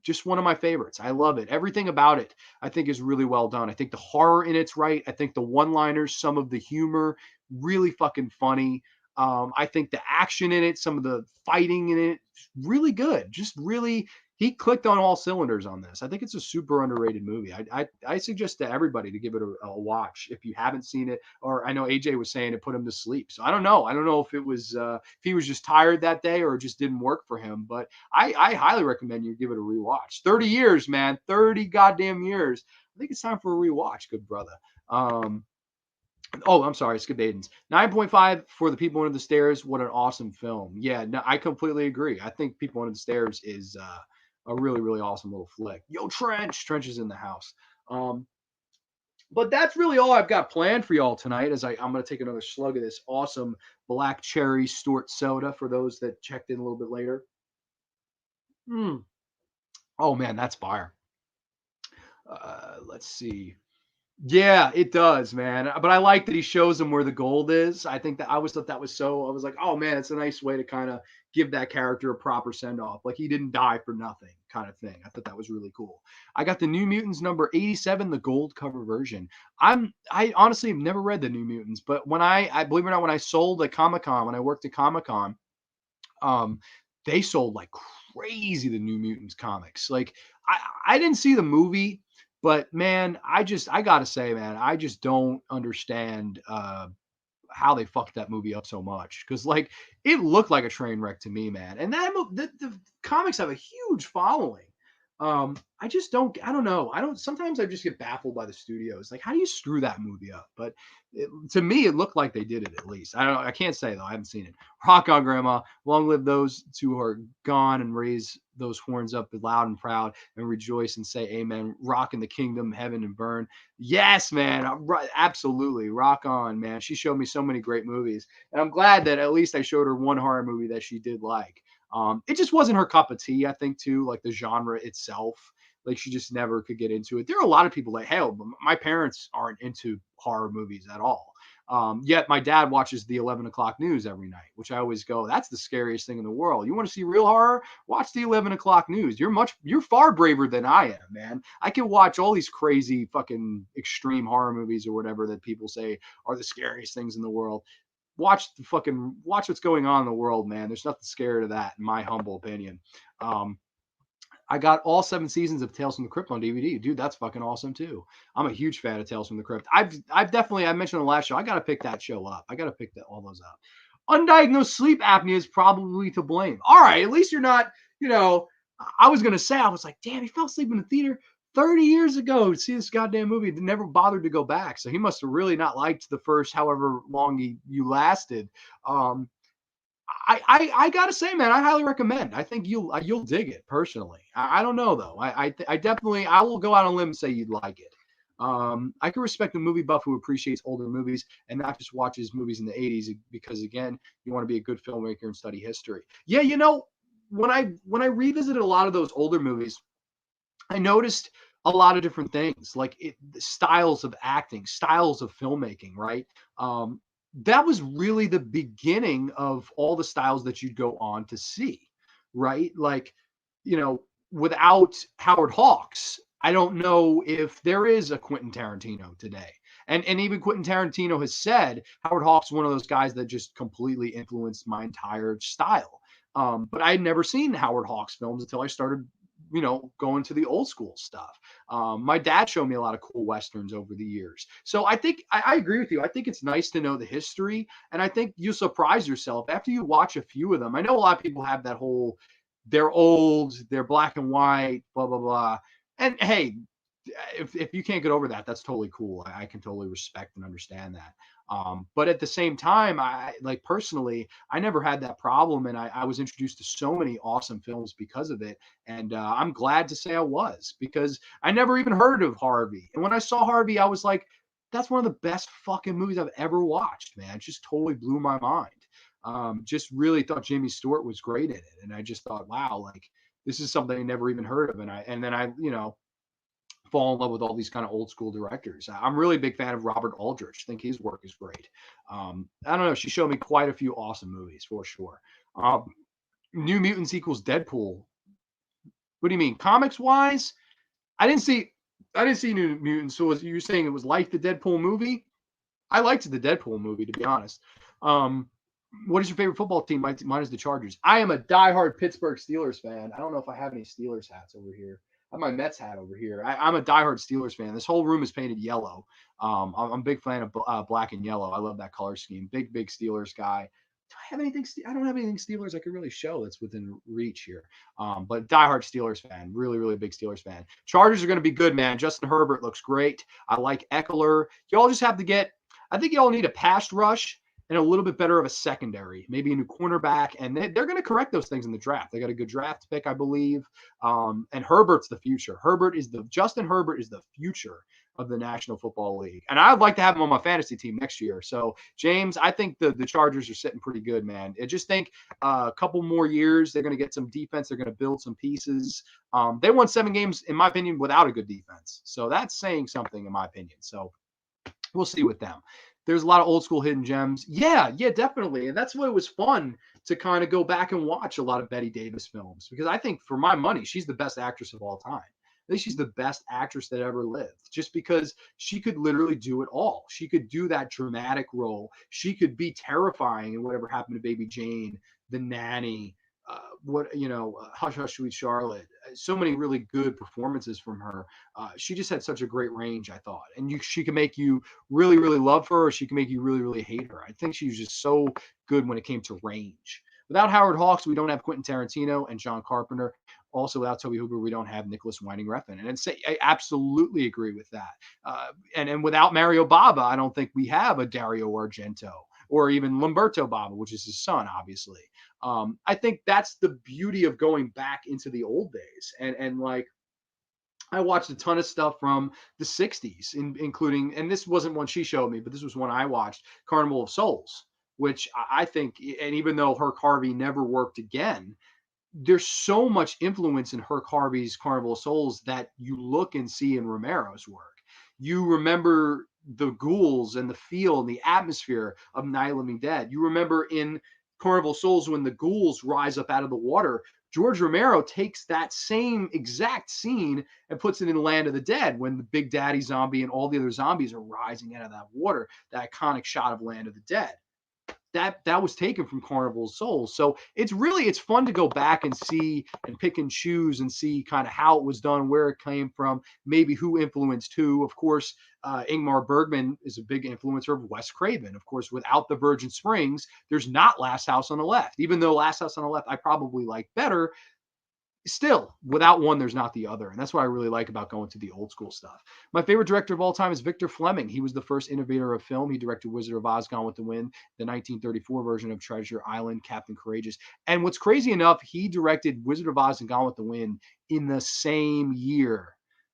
Just one of my favorites. I love it. Everything about it, I think, is really well done. I think the horror in it's right. I think the one-liners, some of the humor, really fucking funny. I think the action in it, some of the fighting in it, really good. Just really, he clicked on all cylinders on this. I think it's a super underrated movie. I suggest to everybody to give it a watch if you haven't seen it. Or I know AJ was saying it put him to sleep. So I don't know. I don't know if it was if he was just tired that day or it just didn't work for him. But I highly recommend you give it a rewatch. 30 years, man. 30 goddamn years. I think it's time for a rewatch, good brother. Oh, I'm sorry, Skip Aiden's 9.5 for The People Under the Stairs. What an awesome film. Yeah, no, I completely agree. I think People Under the Stairs is a really, really awesome little flick. Yo, Trench is in the house. But that's really all I've got planned for y'all tonight. As I'm going to take another slug of this awesome black cherry Stewart soda for those that checked in a little bit later. Oh man, that's fire. Let's see. Yeah, it does, man. But I like that he shows them where the gold is. I think that I always thought that was so. I was like, oh man, it's a nice way to kind of give that character a proper send off. Like he didn't die for nothing, kind of thing. I thought that was really cool. I got the New Mutants number 87, the gold cover version. I honestly have never read the New Mutants, but when I believe it or not, when I sold at Comic Con, when I worked at Comic Con, um, they sold like crazy the New Mutants comics. Like I didn't see the movie, but man, I gotta say, man, I just don't understand how they fucked that movie up so much because like it looked like a train wreck to me, man. And the comics have a huge following. I just don't. I don't know. I don't. Sometimes I just get baffled by the studios. Like, how do you screw that movie up? But to me, it looked like they did it at least. I don't. I can't say though. I haven't seen it. Rock on, Grandma. Long live those two who are gone, and raise those horns up loud and proud, and rejoice and say amen. Rock in the kingdom, heaven and burn. Yes, man. Right, absolutely. Rock on, man. She showed me so many great movies, and I'm glad that at least I showed her one horror movie that she did like. It just wasn't her cup of tea, I think, too, like the genre itself. Like she just never could get into it. There are a lot of people that, hell, my parents aren't into horror movies at all. Yet my dad watches the 11 o'clock news every night, which I always go, that's the scariest thing in the world. You want to see real horror? Watch the 11 o'clock news. You're far braver than I am, man. I can watch all these crazy fucking extreme horror movies or whatever that people say are the scariest things in the world. Watch what's going on in the world, man. There's nothing scared of that, in my humble opinion. I got all 7 seasons of Tales from the Crypt on DVD. Dude, that's fucking awesome too. I'm a huge fan of Tales from the Crypt. I've definitely, I mentioned in the last show, I gotta pick that show up. I gotta pick all those up. Undiagnosed sleep apnea is probably to blame. All right, at least you're not, I was gonna say, I was like, damn, he fell asleep in the theater 30 years ago to see this goddamn movie. Never bothered to go back. So he must have really not liked the first however long you lasted. I gotta say, man, I highly recommend. I think you'll dig it personally. I don't know though. I definitely I will go out on a limb and say you'd like it. I can respect a movie buff who appreciates older movies and not just watches movies in the 80s because again, you want to be a good filmmaker and study history. Yeah, when I revisited a lot of those older movies, I noticed a lot of different things, like styles of acting, styles of filmmaking, right? That was really the beginning of all the styles that you'd go on to see, right? Like, without Howard Hawks, I don't know if there is a Quentin Tarantino today. And even Quentin Tarantino has said Howard Hawks is one of those guys that just completely influenced my entire style. But I had never seen Howard Hawks films until I started, going to the old school stuff. My dad showed me a lot of cool Westerns over the years. So I think I agree with you. I think it's nice to know the history. And I think you surprise yourself after you watch a few of them. I know a lot of people have that whole, they're old, they're black and white, blah, blah, blah. And hey, if you can't get over that, that's totally cool. I can totally respect and understand that. But at the same time, I like personally, I never had that problem, and I was introduced to so many awesome films because of it. And I'm glad to say I was, because I never even heard of Harvey. And when I saw Harvey, I was like, that's one of the best fucking movies I've ever watched, man. It just totally blew my mind. Just really thought Jamie Stewart was great in it, and I just thought, wow, like this is something I never even heard of. And then I fall in love with all these kind of old school directors. I'm really a big fan of Robert Aldrich. I think his work is great. I don't know. She showed me quite a few awesome movies for sure. New Mutants equals Deadpool. What do you mean? Comics wise, I didn't see New Mutants. So you're saying it was like the Deadpool movie? I liked the Deadpool movie, to be honest. What is your favorite football team? Mine is the Chargers. I am a diehard Pittsburgh Steelers fan. I don't know if I have any Steelers hats over here. I have my Mets hat over here. I'm a diehard Steelers fan. This whole room is painted yellow. I'm a big fan of black and yellow. I love that color scheme. Big Steelers guy. Do I have anything? I don't have anything Steelers I could really show that's within reach here. But diehard Steelers fan. Really big Steelers fan. Chargers are going to be good, man. Justin Herbert looks great. I like Eckler. Y'all just have to get. I think y'all need a pass rush and a little bit better of a secondary, maybe a new cornerback, and they're going to correct those things in the draft. They got a good draft pick, I believe, and Herbert's the future. Justin Herbert is the future of the National Football League, and I'd like to have him on my fantasy team next year. So, James, I think the Chargers are sitting pretty good, man. I just think a couple more years, they're going to get some defense. They're going to build some pieces. They won 7 games, in my opinion, without a good defense. So that's saying something, in my opinion. So we'll see with them. There's a lot of old school hidden gems. Yeah, definitely. And that's what it was fun to kind of go back and watch a lot of Bette Davis films, because I think for my money, she's the best actress of all time. I think she's the best actress that ever lived, just because she could literally do it all. She could do that dramatic role. She could be terrifying in Whatever Happened to Baby Jane, The Nanny, Hush Hush Sweet Charlotte. So many really good performances from her. She just had such a great range, I thought. And she can make you really love her, or she can make you really hate her. I think she was just so good when it came to range. Without Howard Hawks, we don't have Quentin Tarantino and John Carpenter. Also, without Tobe Hooper, we don't have Nicholas Winding Refn. And I absolutely agree with that. And without Mario Bava, I don't think we have a Dario Argento or even Lamberto Bava, which is his son, obviously. I think that's the beauty of going back into the old days. And like, I watched a ton of stuff from the 60s, including, and this wasn't one she showed me, but this was one I watched, Carnival of Souls, which I think, and even though Herc Harvey never worked again, there's so much influence in Herc Harvey's Carnival of Souls that you look and see in Romero's work. You remember the ghouls and the feel and the atmosphere of Night of the Living Dead. You remember in Carnival of Souls when the ghouls rise up out of the water. George Romero takes that same exact scene and puts it in Land of the Dead when the Big Daddy zombie and all the other zombies are rising out of that water, that iconic shot of Land of the Dead. That was taken from Carnival of Souls. So it's fun to go back and see and pick and choose and see kind of how it was done, where it came from, maybe who influenced who. Of course, Ingmar Bergman is a big influencer of Wes Craven. Of course, without the Virgin Springs, there's not Last House on the Left. Even though Last House on the Left I probably like better, still, without one, there's not the other. And that's what I really like about going to the old school stuff. My favorite director of all time is Victor Fleming. He was the first innovator of film. He directed Wizard of Oz, Gone with the Wind, the 1934 version of Treasure Island, Captain Courageous. And what's crazy enough, he directed Wizard of Oz and Gone with the Wind in the same year.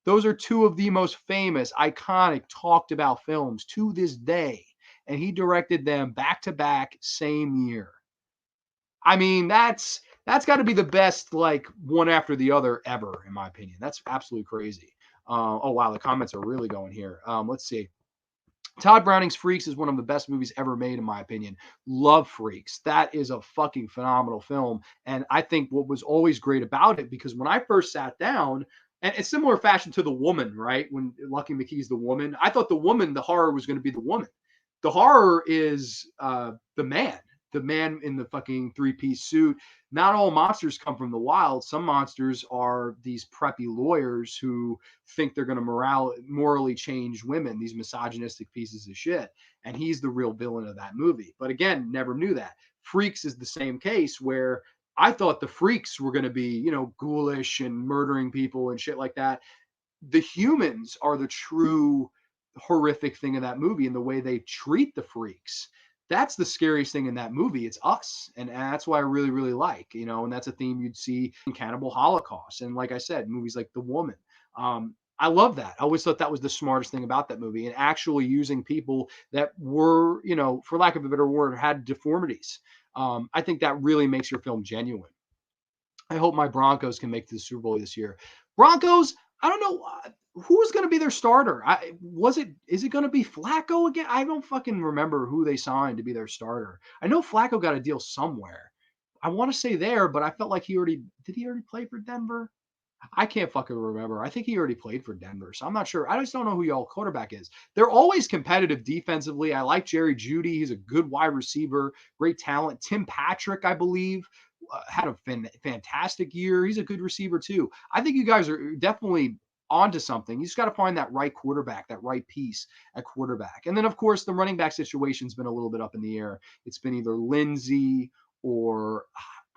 Those are two of the most famous, iconic, talked about films to this day. And he directed them back to back, same year. I mean, that's got to be the best, like, one after the other ever, in my opinion. That's absolutely crazy. Oh, wow. The comments are really going here. Let's see. Todd Browning's Freaks is one of the best movies ever made, in my opinion. Love Freaks. That is a fucking phenomenal film. And I think what was always great about it, because when I first sat down, and it's similar fashion to The Woman, right? When Lucky McKee's The Woman, I thought The Woman, the horror was going to be the woman. The horror is the man. the man in the fucking three-piece suit. Not all monsters come from the wild. Some monsters are these preppy lawyers who think they're going to morally change women, these misogynistic pieces of shit. And he's the real villain of that movie. But again, never knew that. Freaks is the same case, where I thought the freaks were going to be, ghoulish and murdering people and shit like that. The humans are the true horrific thing in that movie, and the way they treat the freaks. That's the scariest thing in that movie. It's us. And that's why I really, really like, and that's a theme you'd see in Cannibal Holocaust. And like I said, movies like The Woman. I love that. I always thought that was the smartest thing about that movie, and actually using people that were, for lack of a better word, had deformities. I think that really makes your film genuine. I hope my Broncos can make the Super Bowl this year. Broncos, I don't know who's going to be their starter. Is it going to be Flacco again? I don't fucking remember who they signed to be their starter. I know Flacco got a deal somewhere. I want to say there, but I felt like did he already play for Denver? I can't fucking remember. I think he already played for Denver, so I'm not sure. I just don't know who y'all quarterback is. They're always competitive defensively. I like Jerry Jeudy. He's a good wide receiver, great talent. Tim Patrick, I believe, had a fantastic year. He's a good receiver too. I think you guys are definitely onto something. You just got to find that right quarterback, that right piece at quarterback. And then, of course, the running back situation's been a little bit up in the air. It's been either Lindsey or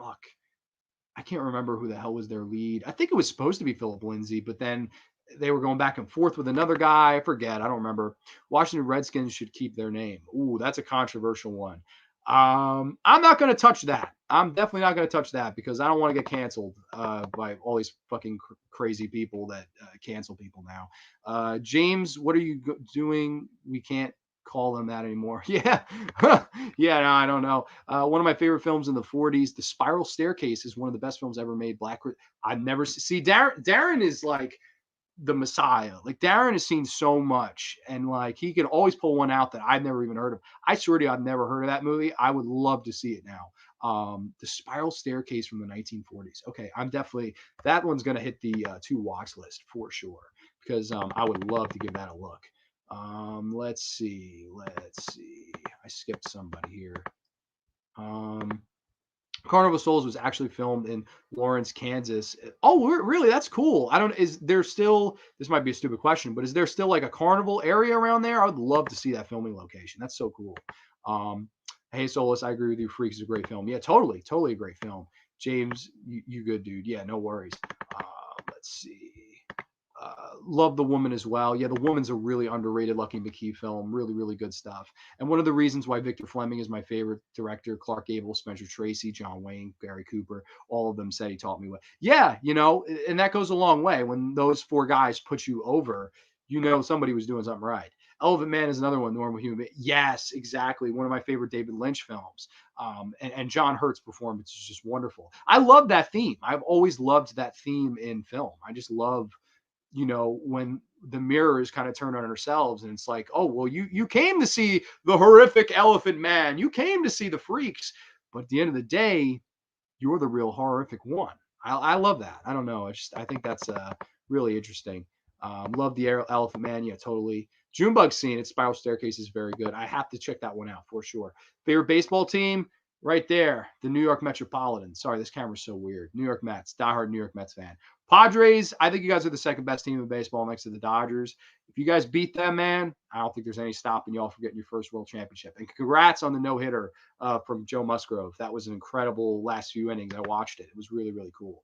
I can't remember who the hell was their lead. I think it was supposed to be Philip Lindsay, but then they were going back and forth with another guy. I forget. I don't remember. Washington Redskins should keep their name. Ooh, that's a controversial one. I'm not going to touch that. I'm definitely not going to touch that because I don't want to get canceled by all these fucking crazy people that cancel people now. James, what are you doing? We can't call them that anymore. Yeah. Yeah, no, I don't know. One of my favorite films in the 40s, The Spiral Staircase, is one of the best films ever made. I've never see Darren is like the Messiah. Like Darren has seen so much, and like he can always pull one out that I've never even heard of. I swear to you, I've never heard of that movie. I would love to see it now. The Spiral Staircase from the 1940s. Okay, that one's gonna hit the to watch list for sure because I would love to give that a look. Let's see. I skipped somebody here. Carnival of Souls was actually filmed in Lawrence, Kansas. Oh, really? That's cool. Is there still, this might be a stupid question, but is there still like a carnival area around there? I would love to see that filming location. That's so cool. Hey, Solus, I agree with you. Freaks is a great film. Yeah, totally a great film. James, you good dude. Yeah, no worries. Let's see. Love The Woman as well. Yeah, The Woman's a really underrated Lucky McKee film. Really, really good stuff. And one of the reasons why Victor Fleming is my favorite director, Clark Gable, Spencer Tracy, John Wayne, Gary Cooper, all of them said he taught me what. Yeah, and that goes a long way. When those four guys put you over, somebody was doing something right. Elephant Man is another one, Normal Human Being. Yes, exactly. One of my favorite David Lynch films. And John Hurt's performance is just wonderful. I love that theme. I've always loved that theme in film. I just love when the mirrors kind of turn on ourselves and it's like, oh, well, you came to see the horrific Elephant Man. You came to see the freaks. But at the end of the day, you're the real horrific one. I love that. I don't know. I think that's really interesting. Love the Elephant Man. Yeah, totally. Junebug scene at Spiral Staircase is very good. I have to check that one out for sure. Favorite baseball team? Right there, the New York Metropolitans. Sorry, this camera's so weird. New York Mets, diehard New York Mets fan. Padres, I think you guys are the second best team in baseball next to the Dodgers. If you guys beat them, man, I don't think there's any stopping y'all from getting your first world championship. And congrats on the no-hitter from Joe Musgrove. That was an incredible last few innings. I watched it. It was really, really cool.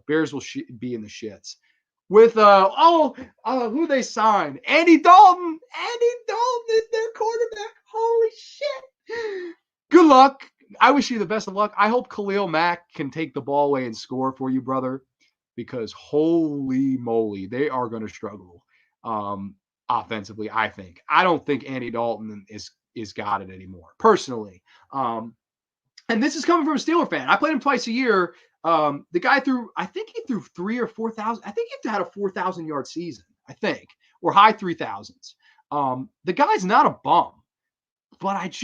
Bears will be in the shits. With who they signed? Andy Dalton. Andy Dalton is their quarterback. Holy shit. Good luck. I wish you the best of luck. I hope Khalil Mack can take the ball away and score for you, brother, because holy moly, they are going to struggle offensively, I think. I don't think Andy Dalton is got it anymore, personally. And this is coming from a Steeler fan. I played him twice a year. The guy I think he threw 3,000 or 4,000. I think he had a 4,000-yard season, I think, or high 3,000s. The guy's not a bum. But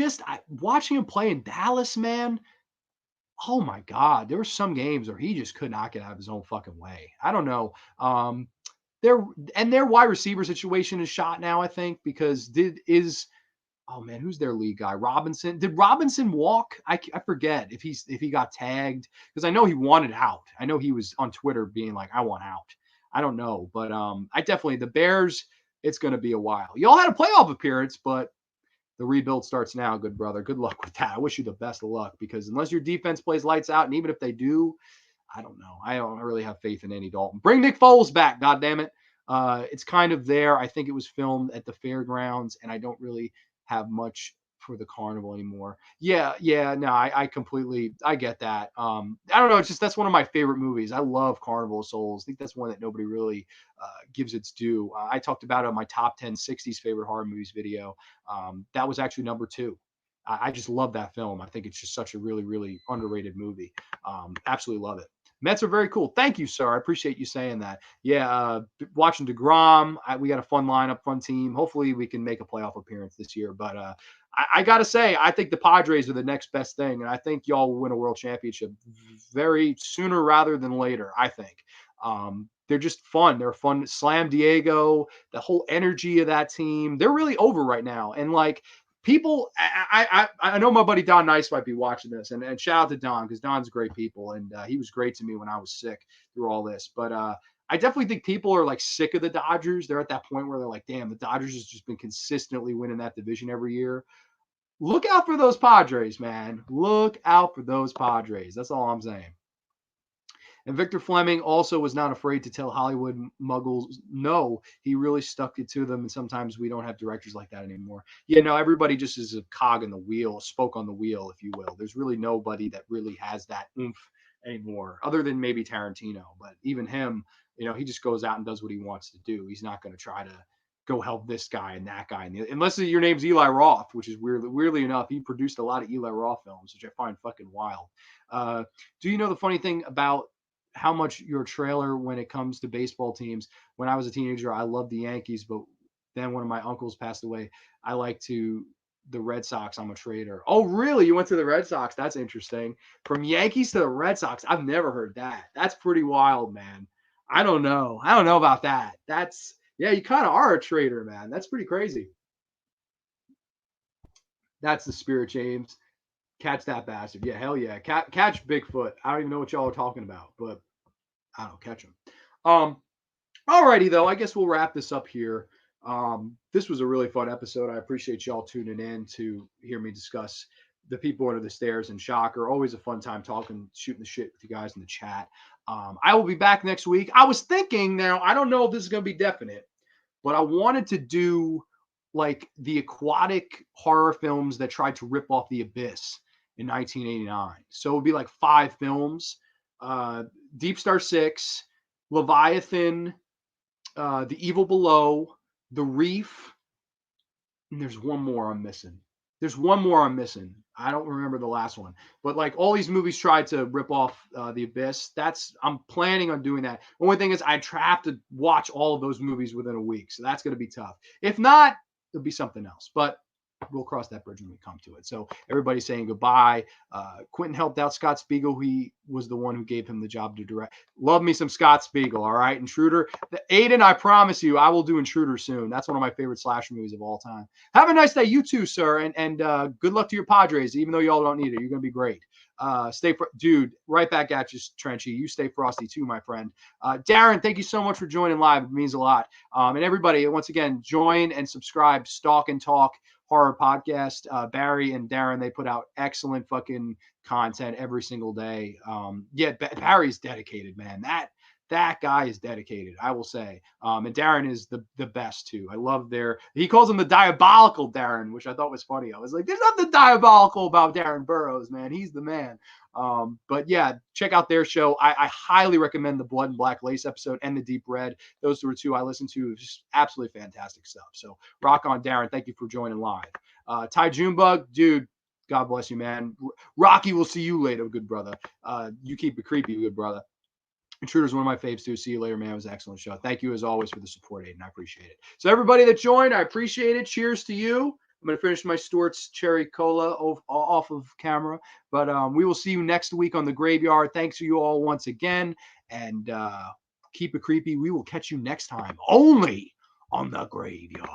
watching him play in Dallas, man, oh my God, there were some games where he just could not get out of his own fucking way. I don't know. Their wide receiver situation is shot now, I think, because oh man, who's their lead guy? Robinson. Did Robinson walk? I forget if he got tagged, because I know he wanted out. I know he was on Twitter being like, I want out. I don't know, but I definitely, the Bears, it's going to be a while. Y'all had a playoff appearance, but the rebuild starts now, good brother. Good luck with that. I wish you the best of luck, because unless your defense plays lights out, and even if they do, I don't know. I don't really have faith in Andy Dalton. Bring Nick Foles back, goddammit. It's kind of there. I think it was filmed at the fairgrounds, and I don't really have much for the carnival anymore. Yeah, no, I completely, I get that. I don't know. It's just, that's one of my favorite movies. I love Carnival of Souls. I think that's one that nobody really gives its due. I talked about it on my top 10 60s favorite horror movies video. That was actually number 2. I just love that film. I think it's just such a really, really underrated movie. Absolutely love it. Mets are very cool. Thank you, sir. I appreciate you saying that. Yeah, watching DeGrom. We got a fun lineup, fun team. Hopefully we can make a playoff appearance this year. But I got to say, I think the Padres are the next best thing. And I think y'all will win a world championship very sooner rather than later, I think. They're just fun. They're fun. Slam Diego, the whole energy of that team. They're really over right now. And like, people, I know my buddy Don Nice might be watching this, and shout out to Don, because Don's great people, and he was great to me when I was sick through all this. But I definitely think people are like sick of the Dodgers. They're at that point where they're like, damn, the Dodgers has just been consistently winning that division every year. Look out for those Padres, man. Look out for those Padres. That's all I'm saying. And Victor Fleming also was not afraid to tell Hollywood muggles no. He really stuck it to them. And sometimes we don't have directors like that anymore. Yeah, no, everybody just is a cog in the wheel, a spoke on the wheel, if you will. There's really nobody that really has that oomph anymore, other than maybe Tarantino. But even him, he just goes out and does what he wants to do. He's not going to try to go help this guy and that guy. Unless your name's Eli Roth, which is weirdly enough, he produced a lot of Eli Roth films, which I find fucking wild. Do you know the funny thing about how much your trailer when it comes to baseball teams? When I was a teenager, I loved the Yankees, but then when my uncles passed away, I like to the Red Sox. I'm a trader. Oh, really? You went to the Red Sox? That's interesting. From Yankees to the Red Sox. I've never heard that. That's pretty wild, man. I don't know. I don't know about that. Yeah, you kind of are a trader, man. That's pretty crazy. That's the spirit, James. Catch that bastard. Yeah, hell yeah. Catch Bigfoot. I don't even know what y'all are talking about, but I don't catch him. Alrighty though, I guess we'll wrap this up here. This was a really fun episode. I appreciate y'all tuning in to hear me discuss The People Under the Stairs and Shocker. Always a fun time talking, shooting the shit with you guys in the chat. I will be back next week. I was thinking, now I don't know if this is going to be definite, but I wanted to do like the aquatic horror films that tried to rip off The Abyss in 1989. So it would be like 5 films: Deep Star 6, Leviathan, The Evil Below, The Reef, and there's one more I'm missing. I don't remember the last one, but like all these movies tried to rip off The Abyss. I'm planning on doing that. Only thing is, I have to watch all of those movies within a week, so that's going to be tough. If not, it'll be something else. But we'll cross that bridge when we come to it. So everybody's saying goodbye. Quentin helped out Scott Spiegel. He was the one who gave him the job to direct. Love me some Scott Spiegel. All right. Intruder. Aiden, I promise you, I will do Intruder soon. That's one of my favorite slasher movies of all time. Have a nice day. You too, sir. And good luck to your Padres, even though y'all don't need it. You're going to be great. Dude, right back at you, Trenchy. You stay frosty too, my friend. Darren, thank you so much for joining live. It means a lot. And everybody, once again, join and subscribe. Stalk and Talk Horror Podcast. Barry and Darren, they put out excellent fucking content every single day. Barry's dedicated, man. That guy is dedicated, I will say. And Darren is the best too. I love he calls him the diabolical Darren, which I thought was funny. I was like, there's nothing diabolical about Darren Burroughs, man. He's the man. But yeah, check out their show. I highly recommend the Blood and Black Lace episode and the Deep Red. Those were 2 I listened to. Just absolutely fantastic stuff. So rock on, Darren. Thank you for joining live. Ty Junebug, dude, God bless you, man. Rocky, we'll see you later, good brother. You keep it creepy, good brother. Intruder's one of my faves too. See you later, man. It was an excellent show. Thank you as always for the support, Aiden. I appreciate it. So everybody that joined, I appreciate it. Cheers to you. I'm going to finish my Stewart's Cherry Cola off of camera. But we will see you next week on The Graveyard. Thanks to you all once again. And keep it creepy. We will catch you next time only on The Graveyard.